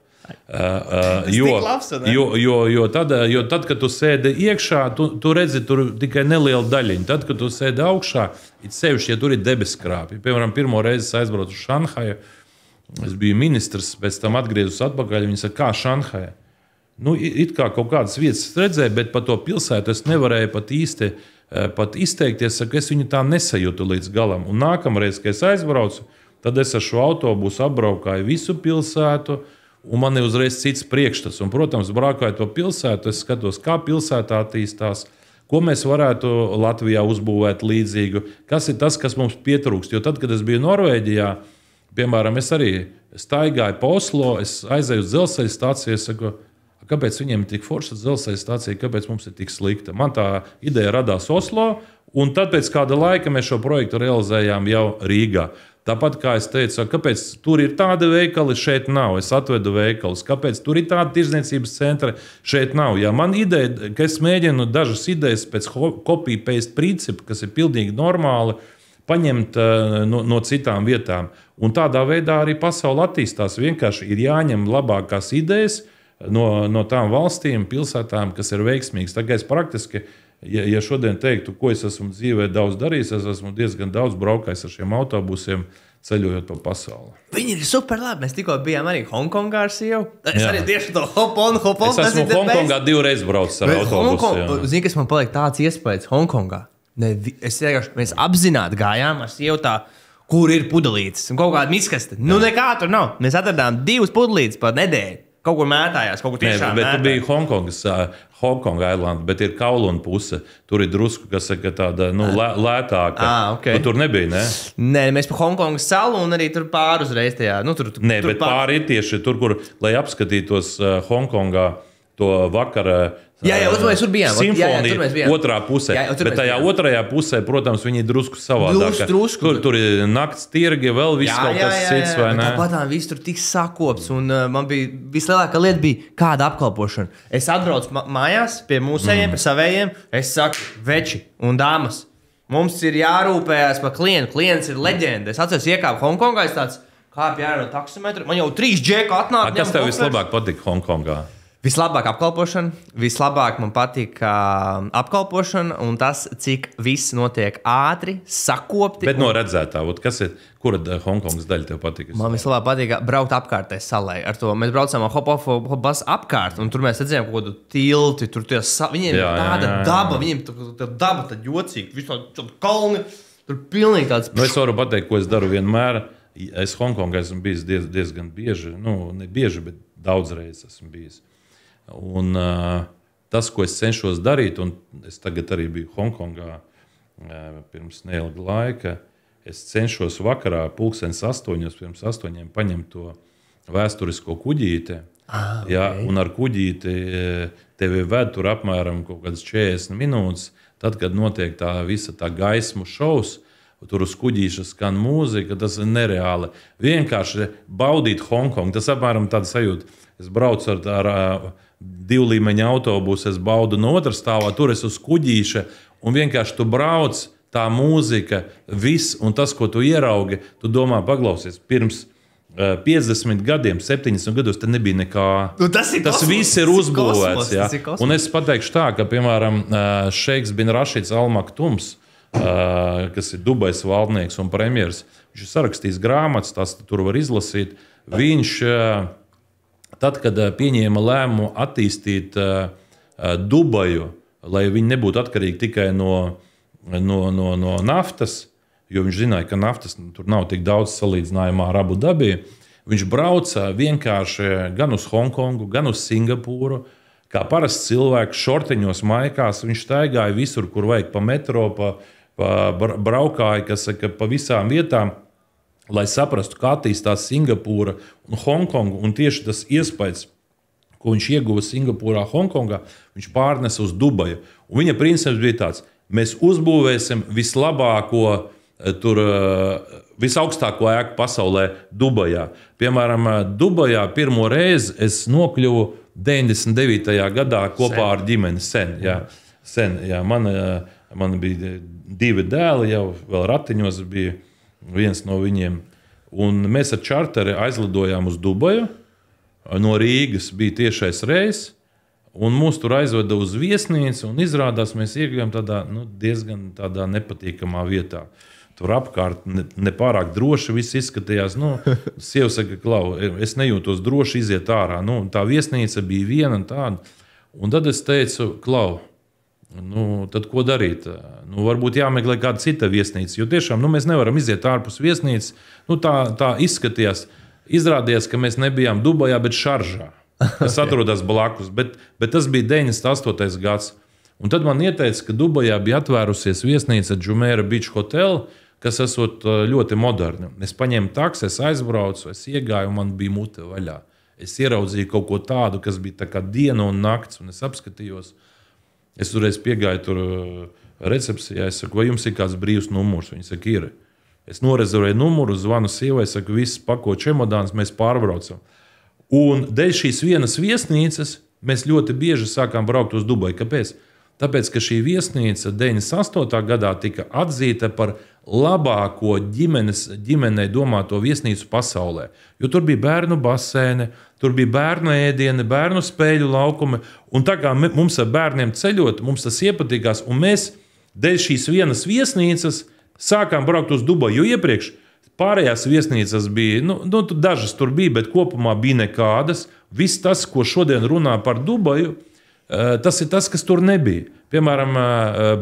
Jo tad, kad tu sēdi iekšā, tu redzi tur tikai nelielu daļiņu. Tad, kad tu sēdi augšā, it sevišķi, ja tur ir debeskrāpji. Piemēram, pirmo reizi es aizbraucu uz Šanhaju, es biju ministrs, pēc tam atgriezus atpakaļ, viņi saka, kā Šanhaja? It kā kaut kādas vietas redzēju, bet par to pilsētu es nevarēju pat īsti izteikties, saka, es viņu tā nesajūtu līdz galam. Un nākamreiz, kad es aizbraucu, tad es ar šo autobusu apbraukāju visu pilsētu, un man ir uzreiz cits priekšstats. Un, protams, braukājot to pilsētu, es skatos, kā pilsētā attīstās, ko mēs varētu Latvijā uzbūvēt līdzīgu, kas ir tas, kas mums pietrūkst. Jo tad, kad es biju Norvēģijā, piemēram, es arī staigāju pa Oslo, es aizēju uz dzelzceļa stāciju, es saku, kāpēc viņiem ir tik forša dzelzceļa stācija, kāpēc mums ir tik slikta. Man tā ideja radās Oslo, un tad pēc kāda laika mēs šo projektu realizējām jau Rīgā. Tāpat kā es teicu, kāpēc tur ir tādi veikali, šeit nav. Es atvedu veikalus. Kāpēc tur ir tādi tirdzniecības centri, šeit nav. Ja man ideja, ka es mēģinu dažas idejas pēc copy-paste principa, kas ir pilnīgi normāli, paņemt no citām vietām. Un tādā veidā arī pasaule attīstās. Vienkārši ir jāņem labākās idejas no tām valstīm, pilsētām, kas ir veiksmīgas. Tā kā es praktiski, ja šodien teiktu, ko es esmu dzīvē daudz darījis, es esmu diezgan daudz braukājis ar šiem autobusiem, ceļojot pa pasauli. Viņi ir super labi. Mēs tikko bijām arī Hongkongā ar sievu. Es arī tieši to hop on, hop off. Es esmu Hongkongā 2 reizes braucis ar autobusu. Zini, kas man paliek tāds iespējas Hongkongā? Mēs apzināti gājām ar sievu tā, kur ir pudelītes un kaut kāda miskaste. Nekā tur nav. Mēs atradām 2 pudelītes pa nedēļu. Kaut kur mētājās, kaut kur tiešām mētājās. Tu biji Hongkong Island, bet ir Kowloon puse. Tur ir drusku, kas saka tāda lētāka. Okay. Tu tur nebija, ne? Nē, mēs pa Hongkongas salu un arī tur pāri uzreiz tajā. Nē, bet pāri ir tieši tur, kur, lai apskatītos Hongkongā to vakara mēs tur bijām. Simfonija otrā pusē. Bet tajā otrajā pusē, protams, viņi ir drusku savādāk. Tur ir nakts tirgi, vēl viss kaut kas cits, vai ne? Tāpat viss tur tik sakopts, un man bija vislielākā lieta bija kāda apkalpošana. Es atbraucu mājās pie mūsējiem, pie savējiem, es saku, veči un dāmas, mums ir jārūpējās par klientu. Klients ir leģenda. Es atceros, iekāpu Hongkongā, es tāds, kāpj ārā no taksometra, man jau 3 džeku atnāk. Kas tev vislabāk patika Hongkongā? Vislabāk apkalpošana, vislabāk man patīk apkalpošana un tas, cik viss notiek ātri, sakopti. Bet no redzētā, kura Hongkongas daļa tev patika? Man vislabāk patīk braukt apkārtē salai. Ar to mēs braucām ar hop-off apkārt, un tur mēs redzējām kaut kādu tilti, tur viņiem ir tāda daba, viņiem tā daba tad jocīga, visu tādu kalni, tur pilnīgi tāds. Es varu pateikt, ko es daru vienmēr. Es Hongkongā esmu bijis diezgan bieži, ne bieži, bet daudz reizes esmu bijis. Un tas, ko es cenšos darīt, un es tagad arī biju Hongkongā pirms neilga laika, es cenšos vakarā 7:30, pirms 8 paņemt to vēsturisko kuģīti. Un ar kuģīti tevi ved tur apmēram kaut kādas 40 minūtes, tad, kad notiek tā visa tā gaismu šovs, tur uz kuģīša skan mūzika, tas ir nereāli. Vienkārši baudīt Hongkongu, tas apmēram tāda sajūta. Es braucu ar 2 līmeņa autobusu, es baudu no otras stāvā, tur es uz kuģīša, un vienkārši tu brauc, tā mūzika, viss, un tas, ko tu ieraugi, tu domā, paklausies, pirms 50 gadiem, 70 gados, te nebija nekā. Tas viss ir uzbūvēts. Un es pateikšu tā, ka, piemēram, šeiks bin Rašids Al Maktums, kas ir Dubais valdnieks un premjers, viņš ir sarakstījis grāmatas, tās tur var izlasīt. Viņš tad, kad pieņēma lēmumu attīstīt Dubaju, lai viņi nebūtu atkarīgi tikai no naftas, jo viņš zināja, ka naftas tur nav tik daudz salīdzinājumā ar Abu Dabiju. Viņš brauca vienkārši gan uz Hongkongu, gan uz Singapūru. Kā parasts cilvēks, šortiņos, maikās, viņš staigāja visur, kur vajag, pa metro, braukāja, kas saka, pa visām vietām, lai saprastu, kā attīstās Singapūra un Hongkonga. Un tieši tas iespējas, ko viņš ieguva Singapūrā, Hongkongā, viņš pārnesa uz Dubaju. Un viņa princips bija tāds: mēs uzbūvēsim vislabāko, visaugstāko ēku pasaulē Dubajā. Piemēram, Dubajā pirmo reizi es nokļuvu 99. gadā kopā ar ģimeni. Sen. Man bija 2 dēli, jau vēl ratiņos bija viens no viņiem. Un mēs ar čarteri aizlidojām uz Dubaju. No Rīgas bija tiešais reis. Un mūs tur aizveda uz viesnīcu, un izrādās, mēs iegājām tādā diezgan tādā nepatīkamā vietā. Tur apkārt nepārāk droši viss izskatījās. Sieva saka, Klau, es nejūtos droši iziet ārā. Tā viesnīca bija viena un tāda. Un tad es teicu, Klau, tad ko darīt? Varbūt jāmeklē kāda cita viesnīca, jo tiešām mēs nevaram iziet ārpus viesnīcas. Tā izskatījās. Izrādījās, ka mēs nebijām Dubajā, bet Šaržā, kas atrodas blakus. Bet tas bija 98. gads. Un tad man ieteica, ka Dubajā bija atvērusies viesnīca Jumeirah Beach Hotel, kas esot ļoti moderna. Es paņēmu taksi, es aizbraucu, es iegāju, un man bija mute vaļā. Es ieraudzīju kaut ko tādu, kas bija tā kā diena un nakts, un es apskatījos. Es toreiz piegāju tur recepcijā, es saku, vai jums ir kāds brīvs numurs? Viņi saka, ir. Es norezervēju numuru, zvanu sievai, saku, viss pako čemodāns, mēs pārbraucam. Un dēļ šīs vienas viesnīcas mēs ļoti bieži sākām braukt uz Dubaju. Kāpēc? Tāpēc, ka šī viesnīca 98. gadā tika atzīta par labāko ģimenei domāto viesnīcu pasaulē. Jo tur bija bērnu basēni, tur bija bērnu ēdieni, bērnu spēļu laukumi. Un tā kā mums ar bērniem ceļot, mums tas iepatīkās. Un mēs dēļ šīs vienas viesnīcas sākām braukt uz Dubaju. Jo iepriekš pārējās viesnīcas bija, dažas tur bija, bet kopumā bija nekādas. Viss tas, ko šodien runā par Dubaju, tas ir tas, kas tur nebija. Piemēram,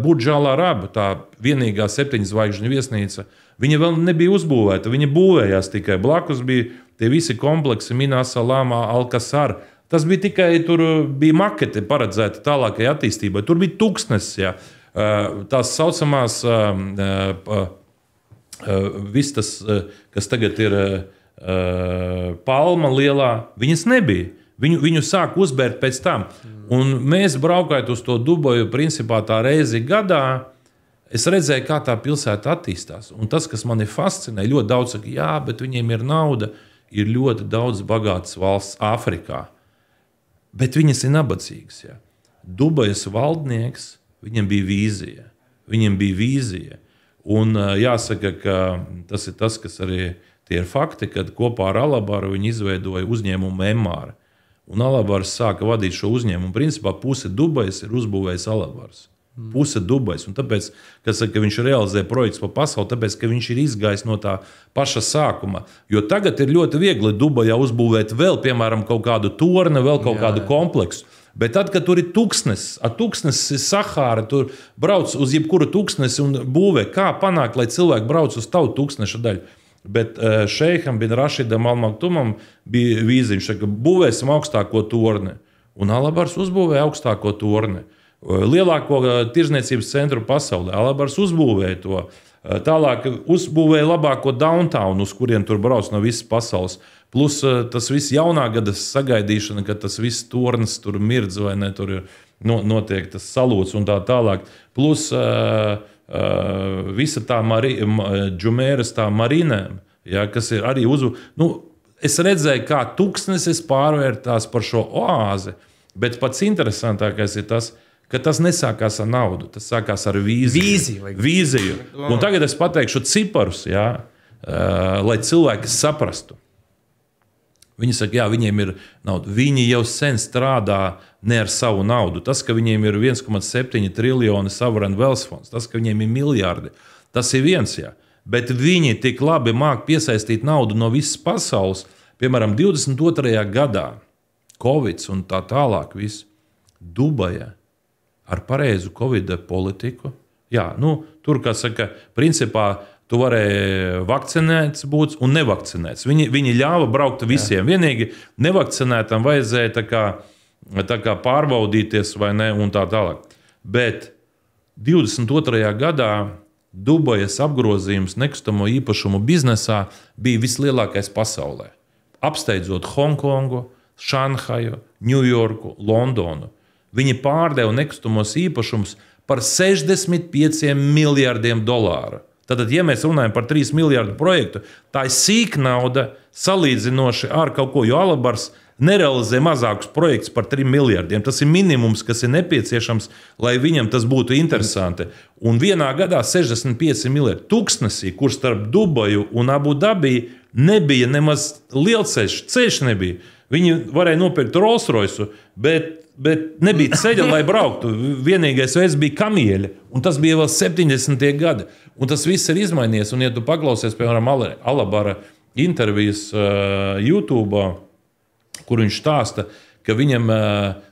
Budž Al Arab, tā vienīgā 7 zvaigžņu viesnīca, viņa vēl nebija uzbūvēta. Viņa būvējās tikai. Blakus bija tie visi kompleksi, Minā Salāmā, Alkasar. Tas bija tikai, tur bija makete paredzēta tālākai attīstībai. Tur bija tūkstnesis, tās saucamās, viss tas, kas tagad ir palma lielā, viņas nebija. Viņu sāk uzbērt pēc tam. Un mēs braukājot uz to Dubaju, principā tā reizi gadā, es redzēju, kā tā pilsēta attīstās. Un tas, kas mani fascinē, ļoti daudz saka, jā, bet viņiem ir nauda, ir ļoti daudz bagātas valsts Āfrikā. Bet viņas ir nabadzīgas. Jā. Dubajas valdnieks, viņam bija vīzija. Un jāsaka, ka tas ir tas, kas arī tie ir fakti, kad kopā ar Alabaru viņi izveidoja uzņēmumu Emmāra. Un Alabars sāka vadīt šo uzņēmumu. Principā puse Dubajas ir uzbūvējis Alabars. Puse Dubajas. Un tāpēc, ka viņš realizē projekts pa pasauli, tāpēc, ka viņš ir izgājis no tā paša sākuma. Jo tagad ir ļoti viegli Dubajā uzbūvēt vēl, piemēram, kaut kādu torni, vēl kaut kādu kompleksu. Bet tad, kad tur ir tūkstnesis ir Sahāra, tur brauc uz jebkuru tūkstnesi un būvē, kā panākt, lai cilvēki brauc uz tavu tūkstneša daļu. Bet šeiham bin Rašidam Al Maktumam bija vīziņš, ka būvēsim augstāko torni. Un Alabars uzbūvēja augstāko torni. Lielāko tirzniecības centru pasaulē. Alabars uzbūvēja to. Tālāk uzbūvēja labāko downtown, uz kuriem tur brauc no visas pasaules. Plus tas viss jaunā gada sagaidīšana, ka tas viss tornis tur mirdz vai ne, tur ir notiek tas salūts un tā tālāk. Plus visa tā Džumēras tā marinēm, kas ir arī es redzēju, kā tūkstnesis pārvērtās par šo oāzi, bet pats interesantākais ir tas, ka tas nesākās ar naudu, tas sākās ar vīziju. Un tagad es pateikšu ciparus, lai cilvēki saprastu. Viņi saka, viņiem ir nauda. Viņi jau sen strādā ne ar savu naudu. Tas, ka viņiem ir 1,7 triljoni sovereign wealth fonds, tas, ka viņiem ir miljardi, tas ir viens. Bet viņi tik labi māk piesaistīt naudu no visas pasaules. Piemēram, 22. gadā Covid un tā tālāk viss Dubaja ar pareizu Covid politiku. Tur, kā saka, principā Tu varēji vakcinēts būt un nevakcinēts. Viņi ļāva braukt visiem. Vienīgi nevakcinētam vajadzēja tā kā pārbaudīties vai ne un tā tālāk. Bet 22. gadā Dubajas apgrozījums nekustamo īpašumu biznesā bija vislielākais pasaulē. Apsteidzot Hongkongu, Šanhaju, Ņujorku, Londonu. Viņi pārdeva nekustamos īpašumus par $65 miljardiem. Tātad, ja mēs runājam par 3 miljardu projektu, tā ir sīka nauda salīdzinoši ar kaut ko, jo Alabars nerealizē mazākus projektus par 3 miljardiem. Tas ir minimums, kas ir nepieciešams, lai viņam tas būtu interesanti. Un vienā gadā 65 miljardi tūkstnesī, kur starp Dubaju un Abu Dabiju nebija nemaz lielceļš, ceļš nebija. Viņi varēja nopirkt Rolls-Royce, bet nebija ceļa, lai brauktu. Vienīgais veids bija kamieļi, un tas bija vēl 70. gadi. Un tas viss ir izmainījies, un ja tu paklausies, piemēram, Alabara intervijas YouTube, kur viņš stāsta, ka viņam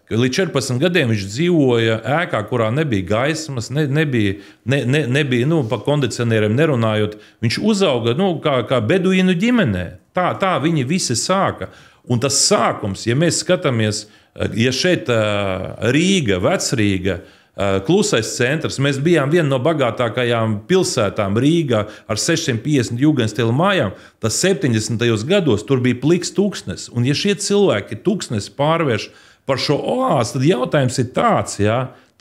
ka līdz 14 gadiem viņš dzīvoja ēkā, kurā nebija gaismas, nebija pa kondicionieriem nerunājot. Viņš uzauga kā beduīnu ģimenē. Tā viņi visi sāka. Un tas sākums, ja mēs skatāmies, ja šeit Rīga, Vecrīga, Klusais centrs, mēs bijām viena no bagātākajām pilsētām Rīgā ar 650 jūgenstila mājām, tas 70. gados tur bija pliks tūkstnes. Un ja šie cilvēki tūkstnes pārvērš par šo oāzi, tad jautājums ir tāds,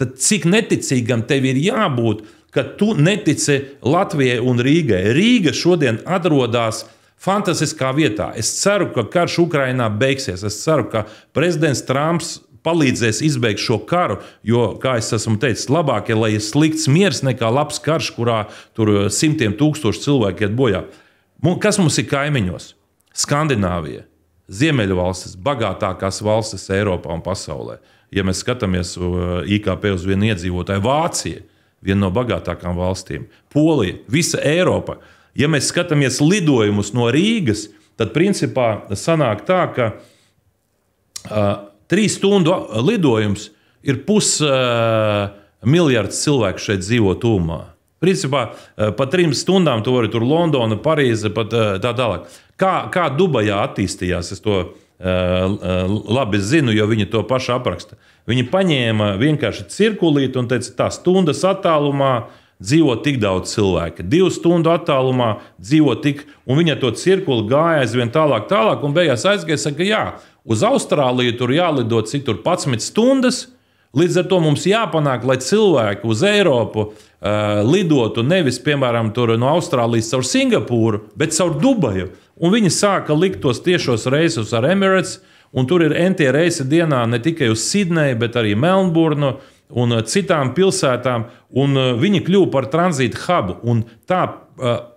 tad cik neticīgam tev ir jābūt, ka tu netici Latvijai un Rīgai. Rīga šodien atrodas fantastiskā vietā. Es ceru, ka karš Ukrainā beigsies. Es ceru, ka prezidents Trumps palīdzēs izbeigt šo karu, jo, kā es esmu teicis, labāk ir, lai ir slikts miers nekā labs karš, kurā tur simtiem tūkstoši cilvēki iet bojā. Kas mums ir kaimiņos? Skandināvija, Ziemeļvalstis, bagātākās valstis Eiropā un pasaulē. Ja mēs skatāmies IKP uz vienu iedzīvotāju, Vācija, viena no bagātākām valstīm, Polija, visa Eiropa. Ja mēs skatāmies lidojumus no Rīgas, tad principā sanāk tā, ka 3 stundu lidojums ir miljards cilvēku šeit dzīvo tūmā. Principā pa 3 stundām tu vari tur Londona, Parīze, pat tā tālāk. Kā Dubajā attīstījās, es to labi zinu, jo viņi to paši apraksta. Viņi paņēma vienkārši cirkulīti un teica, tā stundas attālumā dzīvo tik daudz cilvēku. 2 stundu attālumā dzīvo tik, un viņa to cirkuli gāja aizvien tālāk, un beigās aizgāja, saka, jā, uz Austrāliju tur jālido cik tur 11 stundas, līdz ar to mums jāpanāk, lai cilvēki uz Eiropu lidotu nevis, piemēram, tur no Austrālijas caur Singapūru, bet caur Dubaju. Un viņi sāka likt tos tiešos reisus ar Emirates, un tur ir NT reisi dienā ne tikai uz Sidneju, bet arī Melnburnu un citām pilsētām, un viņi kļuva par tranzītu hubu. Un tā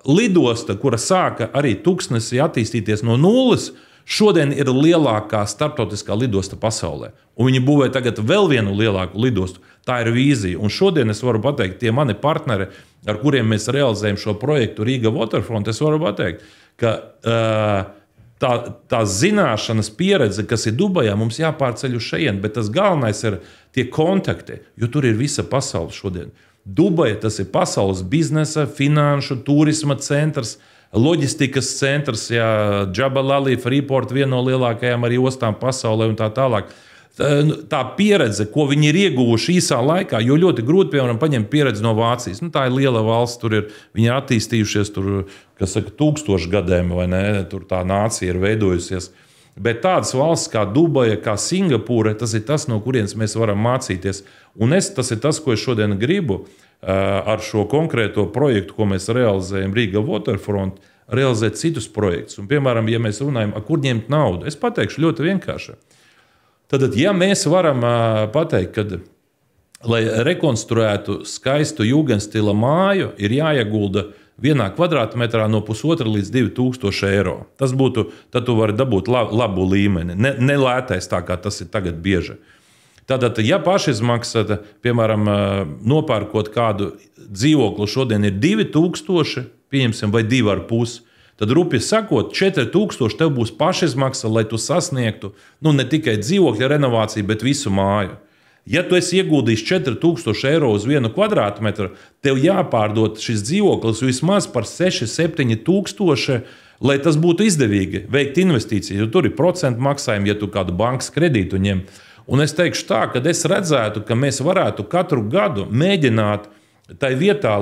lidosta, kura sāka arī tūkstnesī attīstīties no nulles, šodien ir lielākā starptautiskā lidosta pasaulē. Un viņi būvē tagad vēl vienu lielāku lidostu. Tā ir vīzija. Un šodien es varu pateikt, tie mani partneri, ar kuriem mēs realizējam šo projektu Riga Waterfront, es varu pateikt, ka tā zināšanas pieredze, kas ir Dubajā, mums jāpārceļ uz šejien, bet tas galvenais ir tie kontakti, jo tur ir visa pasaule šodien. Dubaja tas ir pasaules biznesa, finanšu, turisma centrs, loģistikas centrs, Jebel Ali, Freeport, viena no lielākajām arī ostām pasaulē un tā tālāk. Tā pieredze, ko viņi ir ieguvuši īsā laikā, jo ļoti grūti, piemēram, paņemt pieredzi no Vācijas. Tā ir liela valsts, tur viņi ir attīstījušies, tur, kas saka, 1000 gadiem, vai ne, tur tā nācija ir veidojusies. Bet tādas valsts kā Dubaja, kā Singapūra, tas ir tas, no kurienes mēs varam mācīties. Un tas ir tas, ko es šodien gribu ar šo konkrēto projektu, ko mēs realizējam Riga Waterfront, realizēt citus projektus. Un, piemēram, ja mēs runājam, kur ņemt naudu, es pateikšu ļoti vienkārši. Tad, ja mēs varam pateikt, ka, lai rekonstruētu skaistu jūgenstila māju, ir jāiegulda vienā kvadrātmetrā no 1,5 līdz 2,000 eiro. Tas būtu, tad tu vari dabūt labu līmeni, nelētais tā, kā tas ir tagad bieži. Tātad, ja pašizmaksa, piemēram, nopērkot kādu dzīvokli šodien ir 2,000, pieņemsim, vai 2,5, tad rupi sakot, 4,000 tev būs pašizmaksa, lai tu sasniegtu ne tikai dzīvokļa renovāciju, bet visu māju. Ja tu esi ieguldījis 4000 eiro uz 1 kvadrātmetru, tev jāpārdod šis dzīvoklis vismaz par 6-7 tūkstoši, lai tas būtu izdevīgi veikt investīciju. Jo tur ir procentu maksājumi, ja tu kādu bankas kredītu ņem. Un es teikšu tā, ka es redzētu, ka mēs varētu katru gadu mēģināt tai vietā,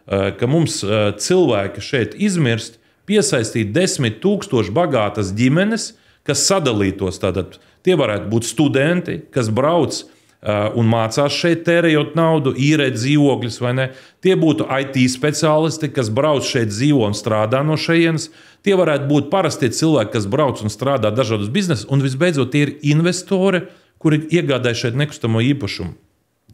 ka mums cilvēki šeit izmirst, piesaistīt 10 000 bagātas ģimenes, kas sadalītos. Tātad tie varētu būt studenti, kas brauc un mācās šeit tērējot naudu, īrēt dzīvokļus vai ne. Tie būtu IT speciālisti, kas brauc šeit dzīvo un strādā no šejienes. Tie varētu būt parastie cilvēki, kas brauc un strādā dažādos biznesos. Un visbeidzot, tie ir investori, kuri iegādājas šeit nekustamo īpašumu.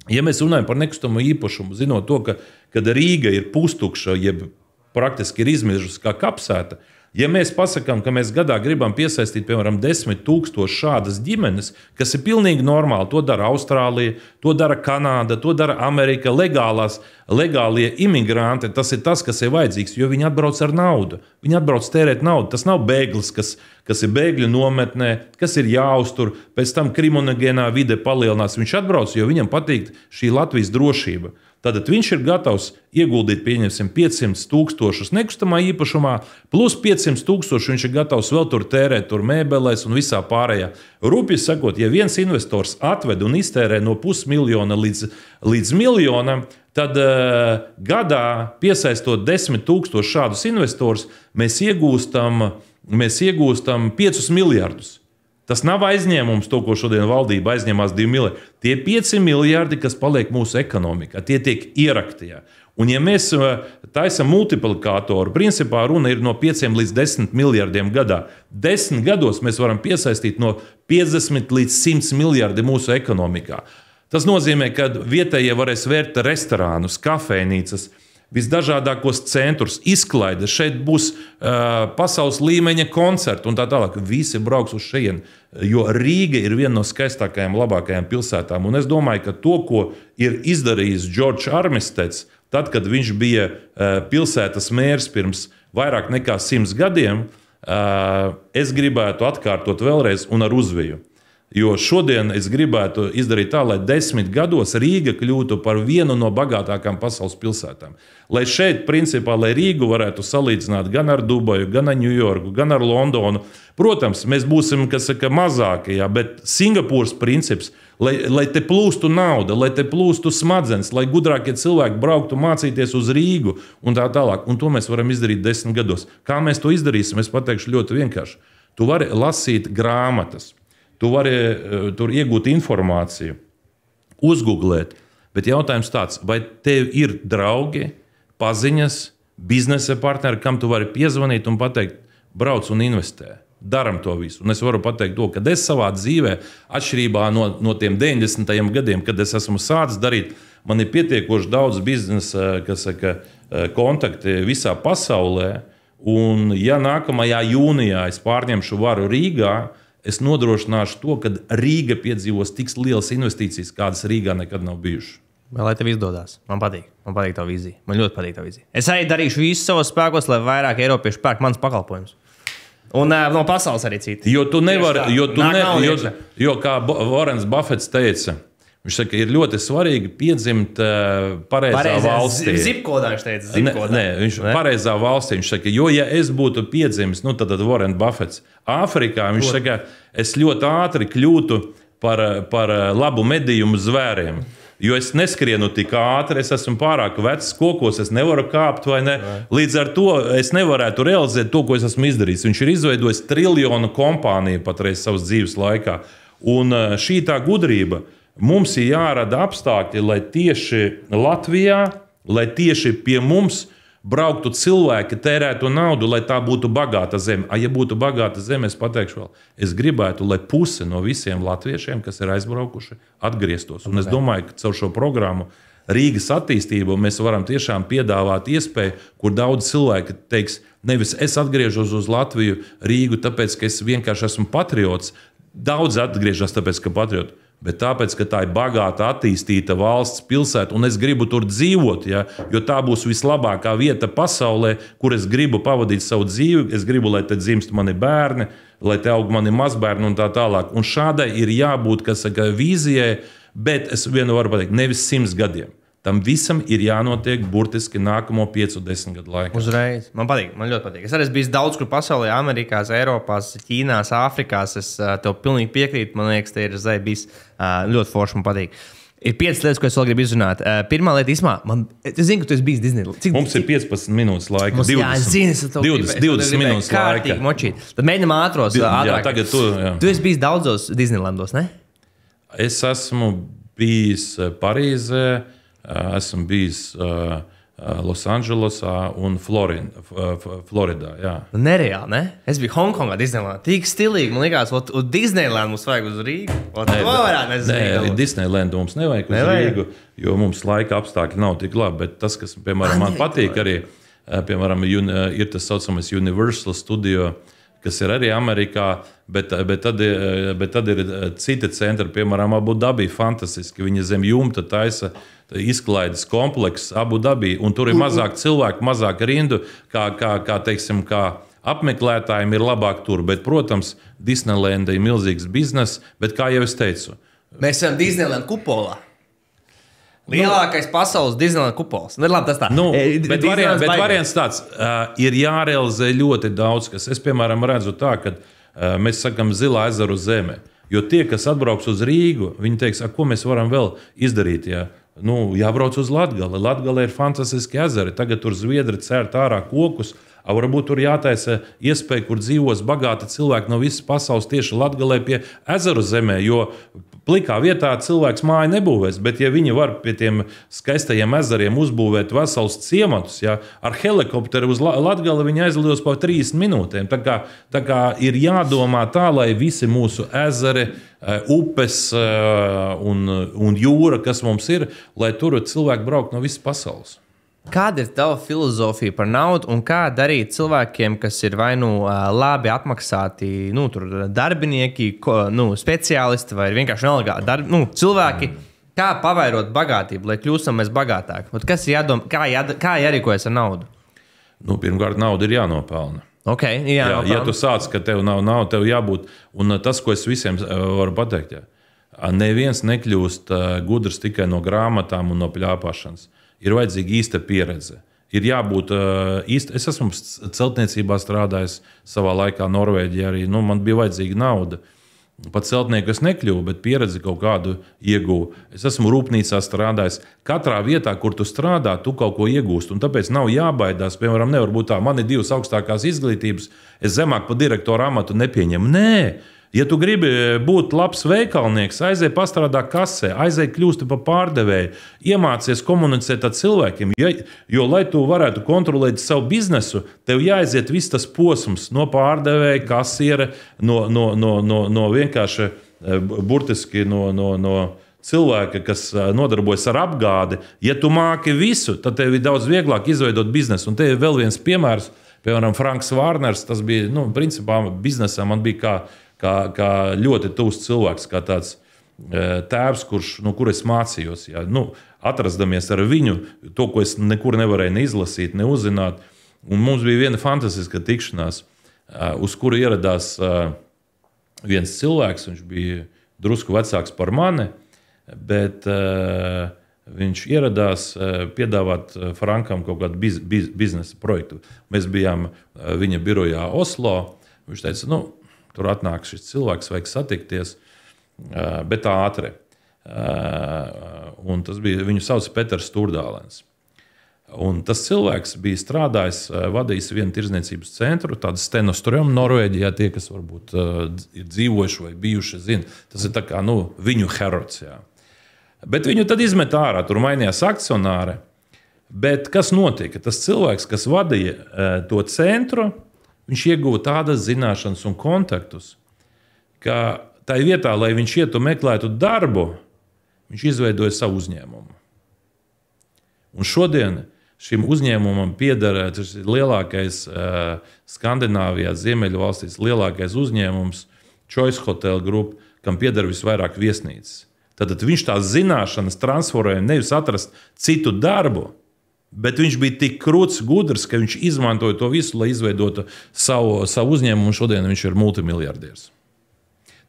Ja mēs runājam par nekustamo īpašumu, zinot to, ka Rīga ir pustukša, jeb praktiski ir izmiržusi kā kapsēta, ja mēs pasakām, ka mēs gadā gribam piesaistīt, piemēram, 10 000 šādas ģimenes, kas ir pilnīgi normāli, to dara Austrālija, to dara Kanāda, to dara Amerika, legālie imigranti, tas ir tas, kas ir vajadzīgs, jo viņi atbrauc ar naudu. Viņi atbrauc tērēt naudu. Tas nav bēglis, kas ir bēgļu nometnē, kas ir jāuztur, pēc tam kriminogēnā vide palielinās. Viņš atbrauc, jo viņam patīk šī Latvijas drošība. Tātad viņš ir gatavs ieguldīt, pieņemsim, 500 000 nekustamā īpašumā, plus 500 000 viņš ir gatavs vēl tur tērēt, tur mēbelēs un visā pārējā. Rūpīgi sakot, ja viens investors atved un iztērē no 500 000 līdz 1 miljonam, tad gadā piesaistot 10 000 šādus investorus, mēs iegūstam 5 miljardus. Tas nav aizņēmums, to, ko šodien valdība aizņemās 2 miljardi. Tie 5 miljardi, kas paliek mūsu ekonomikā, tie tiek ieraktajā. Un ja mēs taisam multiplikātoru, principā runa ir no 5 līdz 10 miljardiem gadā. 10 gados mēs varam piesaistīt no 50 līdz 100 miljardi mūsu ekonomikā. Tas nozīmē, ka vietējie varēs vērt restorānus, kafejnīcas, visdažādākos centrus, izklaides. Šeit būs pasaules līmeņa koncerti un tā tālāk. Visi brauks uz šejienu, jo Rīga ir viena no skaistākajām, labākajām pilsētām. Un es domāju, ka to, ko ir izdarījis Džordžs Armisteds, tad, kad viņš bija pilsētas mērs pirms vairāk nekā 100 gadiem, es gribētu atkārtot vēlreiz un ar uzviju. Jo šodien es gribētu izdarīt tā, lai 10 gados Rīga kļūtu par vienu no bagātākām pasaules pilsētām. Lai šeit, principā, lai Rīgu varētu salīdzināt gan ar Dubaju, gan ar Ņujorku, gan ar Londonu. Protams, mēs būsim, kas saka, mazākajā, bet Singapūras princips, lai te plūstu nauda, lai te plūstu smadzenes, lai gudrākie cilvēki brauktu mācīties uz Rīgu un tā tālāk. Un to mēs varam izdarīt 10 gados. Kā mēs to izdarīsim, es pateikšu ļoti vienkārši. Tu vari lasīt grāmatas. Tu vari tur iegūt informāciju, uzgooglēt, bet jautājums tāds, vai tev ir draugi, paziņas, biznesa partneri, kam tu vari piezvanīt un pateikt, brauc un investē. Daram to visu. Un es varu pateikt to, ka es savā dzīvē, atšķirībā no tiem 90. gadiem, kad es esmu sācis darīt, man ir pietiekoši daudz biznesa, kas saka, kontakti visā pasaulē, un ja nākamajā jūnijā es pārņemšu varu Rīgā, es nodrošināšu to, ka Rīga piedzīvos tik lielas investīcijas, kādas Rīgā nekad nav bijušas. Lai tev izdodas. Man patīk tā vīzija. Man ļoti patīk tā vīzija. Es arī darīšu visu savos spēkos, lai vairāk eiropiešu pērk mans pakalpojums. Un no pasaules arī citi. Jo tu nevari, jo kā Warrens Buffets teica, viņš saka, ir ļoti svarīgi piedzimt pareizā valstī. Zipkodā viņš teica. Zipkodā. Viņš pareizā valstī. Viņš saka, jo ja es būtu piedzimis, tad Warren Buffets Āfrikā, viņš saka, es ļoti ātri kļūtu par labu medījumu zvēriem. Jo es neskrienu tik ātri, es esmu pārāk vecs, kokos es nevaru kāpt vai ne. Līdz ar to es nevarētu realizēt to, ko es esmu izdarījis. Viņš ir izveidojis triljonu kompāniju patreiz savas dzīves laikā. Un šī tā gudrība, mums ir jārada apstākļi, lai tieši Latvijā, lai tieši pie mums brauktu cilvēki, tērētu naudu, lai tā būtu bagāta zeme. Ja būtu bagāta zeme, es pateikšu vēl, es gribētu, lai puse no visiem latviešiem, kas ir aizbraukuši, atgrieztos. Un es domāju, ka caur šo programmu Rīgas attīstību mēs varam tiešām piedāvāt iespēju, kur daudz cilvēki teiks, nevis es atgriežos uz Latviju, Rīgu, tāpēc, ka es vienkārši esmu patriots. Daudz atgriežas tāpēc, ka patrioti. Bet tāpēc, ka tā ir bagāta, attīstīta valsts pilsēta, un es gribu tur dzīvot, ja, jo tā būs vislabākā vieta pasaulē, kur es gribu pavadīt savu dzīvi, es gribu, lai te dzimst mani bērni, lai te aug mani mazbērni un tā tālāk. Un šādai ir jābūt, kas saka, vīzijai, Bet es vienu varu pateikt, nevis 100 gadiem. Tam visam ir jānotiek burtiski nākamo 5-10 gadu laikā. Uzreiz. Man patīk, man ļoti patīk. Es arī esmu bijis daudz kur pasaulē, Amerikās, Eiropās, Ķīnās, Āfrikās. Es tev pilnīgi piekrītu. Man liekas, te ir bijis ļoti forši, man patīk. Ir 5 lietas, ko es vēl gribu izrunāt. Pirmā lieta, es zinu, ka tu esi bijis Disneyland. Mums ir 15 minūtes laika. 20 minūtes laika. Močīt. Tad mēģinām ātros. Jā, tagad tu. Jā. Tu esi bijis daudzos Disneylandos, ne? Es esmu bijis Parīzē, esmu bijis Losandželosā un Floridā. Jā. Nereāli, ne? Es biju Hongkongā, Disneylandā. Tik stilīgi, man liekas, Disneyland mums vajag uz Rīgu. Nē, Disneyland mums nevajag uz Rīgu, jo mums laika apstākļi nav tik labi. Bet tas, kas, piemēram, man patīk arī, piemēram, ir tas saucamais Universal Studio, kas ir arī Amerikā, bet tad ir citi centri, piemēram, Abu Dhabi, fantastiski. Viņi zem jumta taisa izklaides komplekss Abu Dhabi, un tur ir mazāk cilvēku, mazāk rindu, kā apmeklētājiem ir labāk tur. Bet, protams, Disneylanda ir milzīgs biznes, bet, kā jau es teicu, mēs esam Disneyland kupolā. Lielākais pasaules Disneyland kupols. Nu, labi, tas tā. Bet variants tāds, ir jārealizē ļoti daudz, kas es, piemēram, redzu tā, ka mēs sakam Zilā ezeru zeme. Jo tie, kas atbrauks uz Rīgu, viņi teiks, ko mēs varam vēl izdarīt, ja? Jābrauc uz Latgali. Latgalē ir fantastiski ezeri. Tagad tur zviedri cērt ārā kokus. Varbūt tur jātaisa iespēja, kur dzīvos bagāti cilvēki no visas pasaules tieši Latgalē pie ezeru zemē, jo plikā vietā cilvēks māju nebūvēs, bet ja viņi var pie tiem skaistajiem ezeriem uzbūvēt veselus ciematus, ja, ar helikopteru uz Latgali viņi aizlidos pa 30 minūtēm. Tā kā ir jādomā tā, lai visi mūsu ezeri, upes un jūra, kas mums ir, lai tur cilvēki brauk no visas pasaules. Kāda ir tava filozofija par naudu un kā darīt cilvēkiem, kas ir vai labi apmaksāti darbinieki, speciālisti vai vienkārši nelegāli cilvēki, kā pavairot bagātību, lai kļūstam mēs bagātāki? Kas ir jādoma, kā jārīkojas ar naudu? Pirmkārt, nauda ir jānopelna. Okay, ja tu sāc, ka tev nav nauda, tev jābūt, un tas, ko es visiem varu pateikt, neviens nekļūst gudrs tikai no grāmatām un no pļāpāšanas. Ir vajadzīga īsta pieredze. Ir jābūt īsta. Es esmu celtniecībā strādājis savā laikā Norvēģijā arī. Man bija vajadzīga nauda. Pat celtnieku es nekļuvu, bet pieredzi kaut kādu ieguvu. Es esmu rūpnīcā strādājis. Katrā vietā, kur tu strādā, tu kaut ko iegūst. Un tāpēc nav jābaidās. Piemēram, nevar būt tā, man ir 2 augstākās izglītības, es zemāk par direktoru amatu nepieņemu. Nē! Ja tu gribi būt labs veikalnieks, aizej pastrādā kasē, aizej kļūsti par pārdevēju, iemācies komunicēt ar cilvēkiem, jo, lai tu varētu kontrolēt savu biznesu, tev jāaiziet viss tas posms no pārdevēja, kasiera, no vienkārši burtiski no cilvēka, kas nodarbojas ar apgādi. Ja tu māki visu, tad tev ir daudz vieglāk izveidot biznesu. Un te ir vēl viens piemērs, piemēram, Franks Vārners, tas bija, principā biznesā man bija kā ļoti tuvs cilvēks, kā tāds tēvs, kur es mācījos. Ja. Atrastamies ar viņu, to, ko es nekur nevarēju ne izlasīt, ne uzzināt. Un mums bija viena fantastiska tikšanās, uz kuru ieradās viens cilvēks, viņš bija drusku vecāks par mani, bet viņš ieradās piedāvāt Frankam kaut kādu biznesa projektu. Mēs bijām viņa birojā Oslo. Viņš teica, tur atnāk šis cilvēks, vajag satikties, bet tā ātri. Un tas bija, viņu sauc Peters Sturdālens. Un tas cilvēks bija strādājis, vadījis vienu tirdzniecības centru, tādu Stenostrom, Norvēģijā, tie, kas varbūt ir dzīvojuši vai bijuši, zina. Tas ir tā kā, viņu herots, jā. Bet viņu tad izmet ārā, tur mainījās akcionāri. Bet kas notika? Tas cilvēks, kas vadīja to centru, viņš ieguva tādas zināšanas un kontaktus, ka tajā vietā, lai viņš ietu meklētu darbu, viņš izveidoja savu uzņēmumu. Un šodien šim uzņēmumam pieder tas lielākais Skandināvijā, Ziemeļu valstīs, lielākais uzņēmums Choice Hotel Group, kam pieder visvairāk viesnīcas. Tad viņš tās zināšanas transformēja nevis atrast citu darbu, bet viņš bija tik krūts, gudrs, ka viņš izmantoja to visu, lai izveidotu savu uzņēmumu, un šodien viņš ir multimiljardieris.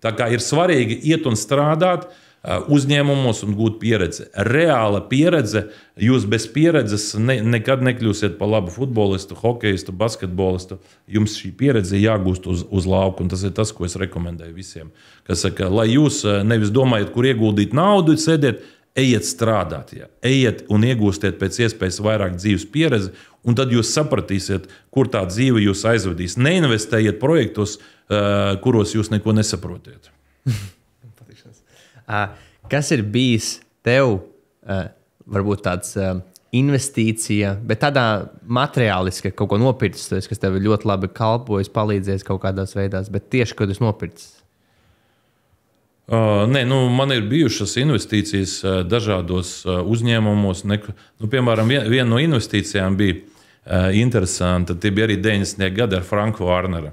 Tā kā ir svarīgi iet un strādāt, uzņēmumos un gūt pieredzi. Reāla pieredze, jūs bez pieredzes nekad nekļūsiet par labu futbolistu, hokeistu, basketbolistu. Jums šī pieredze jāgūst uz lauku, un tas ir tas, ko es rekomendēju visiem. Kas saka, lai jūs nevis domājat, kur ieguldīt naudu, sēdiet, ejiet strādāt, ejiet un iegūstiet pēc iespējas vairāk dzīves pieredzi, un tad jūs sapratīsiet, kur tā dzīve jūs aizvedīs. Neinvestējiet projektos, kuros jūs neko nesaprotiet. Kas ir bijis tev, varbūt tāds investīcija, bet tādā materiāliski, ka kaut ko nopircis, kas tev ļoti labi kalpojas, palīdzēs kaut kādās veidās, bet tieši, kad es nopircis? Nē, man ir bijušas investīcijas dažādos uzņēmumos. Piemēram, viena no investīcijām bija interesanta. Tie bija arī 90. gadi ar Franku Vārneru.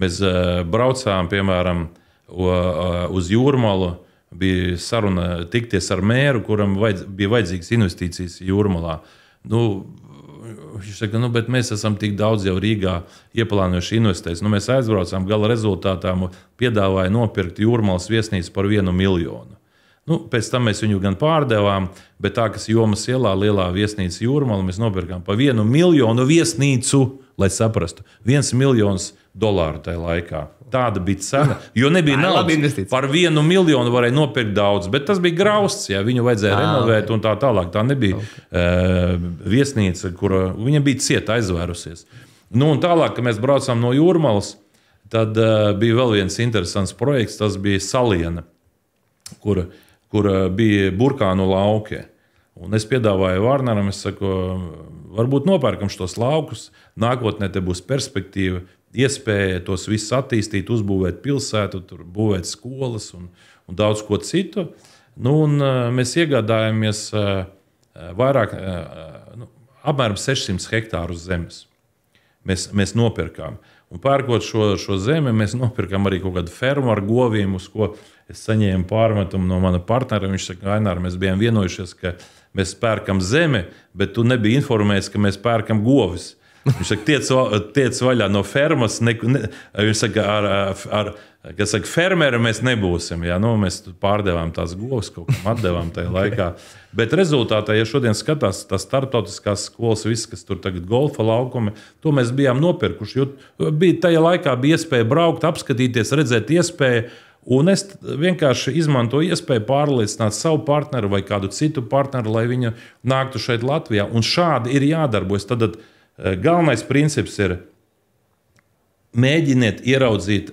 Mēs braucām, piemēram, uz Jūrmalu. Bija saruna tikties ar mēru, kuram bija vajadzīgas investīcijas Jūrmalā. Viņš saka, bet mēs esam tik daudz jau Rīgā ieplānojuši investēs. Mēs aizbraucām, gala rezultātā piedāvāja nopirkt Jūrmalas viesnīcu par 1 miljonu. Pēc tam mēs viņu gan pārdevām, bet tā, kas Jomas ielā, lielā viesnīca Jūrmala, mēs nopirkām par 1 miljonu viesnīcu, lai saprastu. $1 miljons tajā laikā. Tāda bija cena, jo nebija naudas. Par 1 miljonu varēja nopirkt daudz, bet tas bija grausts, viņu vajadzēja renovēt un tā tālāk. Tā nebija viesnīca, kura viņa bija cieta aizvērusies. Un tālāk, kad mēs braucām no Jūrmalas, tad bija vēl viens interesants projekts, tas bija Saliena, kur bija burkānu lauki. Un es piedāvāju Vārneram, es saku, varbūt nopērkam šos laukus, nākotnē te būs perspektīva, iespēja tos visus attīstīt, uzbūvēt pilsētu, tur būvēt skolas un daudz ko citu. Mēs iegādājāmies apmēram 600 hektārus zemes. Mēs nopirkām. Un pērkot šo zemi, mēs nopirkām arī kaut kādu fermu ar govīm, uz ko es saņēmu pārmetumu no mana partnera. Viņš saka, Ainār, mēs bijām vienojušies, ka mēs pērkam zemi, bet tu nebija informējis, ka mēs pērkam govis. Viņš saka, tiec vaļā no fermas. Viņš saka, kas saka, fermeri mēs nebūsim. Mēs pārdevām tās govs, kaut kam atdevām tajā laikā. Bet rezultātā, ja šodien skatās tās starptautiskās skolas, viss, kas tur tagad golfa laukumi, to mēs bijām nopirkuši. Tajā laikā bija iespēja braukt, apskatīties, redzēt iespēju. Un es vienkārši izmantoju iespēju pārliecināt savu partneru vai kādu citu partneru, lai viņi nāktu šeit Latvijā. Un šādi ir jādarbojas. Tad galvenais princips ir mēģiniet ieraudzīt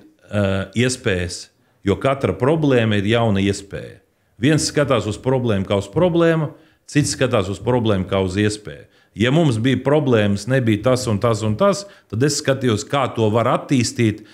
iespējas, jo katra problēma ir jauna iespēja. Viens skatās uz problēmu kā uz problēmu, cits skatās uz problēmu kā uz iespēju. Ja mums bija problēmas, nebija tas un tas un tas, tad es skatījos, kā to var attīstīt,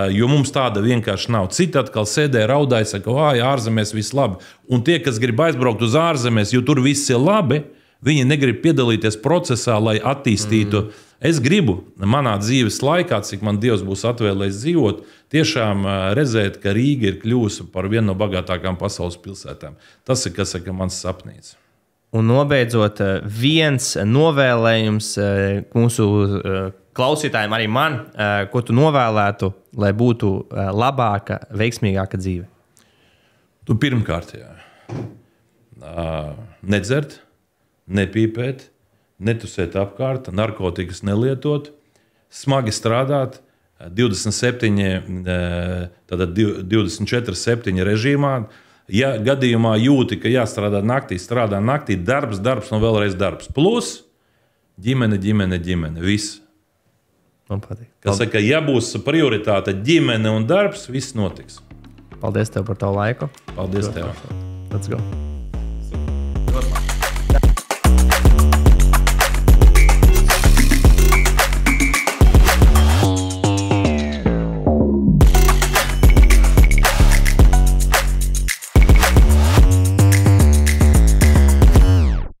jo mums tāda vienkārši nav. Citi atkal sēdēja, raudāja, saka, ārzemēs viss labi. Un tie, kas grib aizbraukt uz ārzemēs, jo tur viss ir labi, viņi negrib piedalīties procesā, lai attīstītu. Es gribu manā dzīves laikā, cik man Dievs būs atvēlējis dzīvot, tiešām redzēt, ka Rīga ir kļuvusi par vienu no bagātākām pasaules pilsētām. Tas ir, kas ir mans sapnīts. Un nobeidzot, viens novēlējums mūsu klausītājiem, arī man, ko tu novēlētu, lai būtu labāka, veiksmīgāka dzīve? Pirmkārt, nedzert, nepīpēt, netusēt apkārt, narkotikas nelietot, smagi strādāt, 24/7 režīmā. Ja gadījumā jūti, ka jāstrādā naktī, strādā naktī, darbs un vēlreiz darbs. Plus ģimene, viss. Man patīk. Kas saka, ja būs prioritāte ģimene un darbs, viss notiks. Paldies tev par tavu laiku. Paldies tev. Let's go.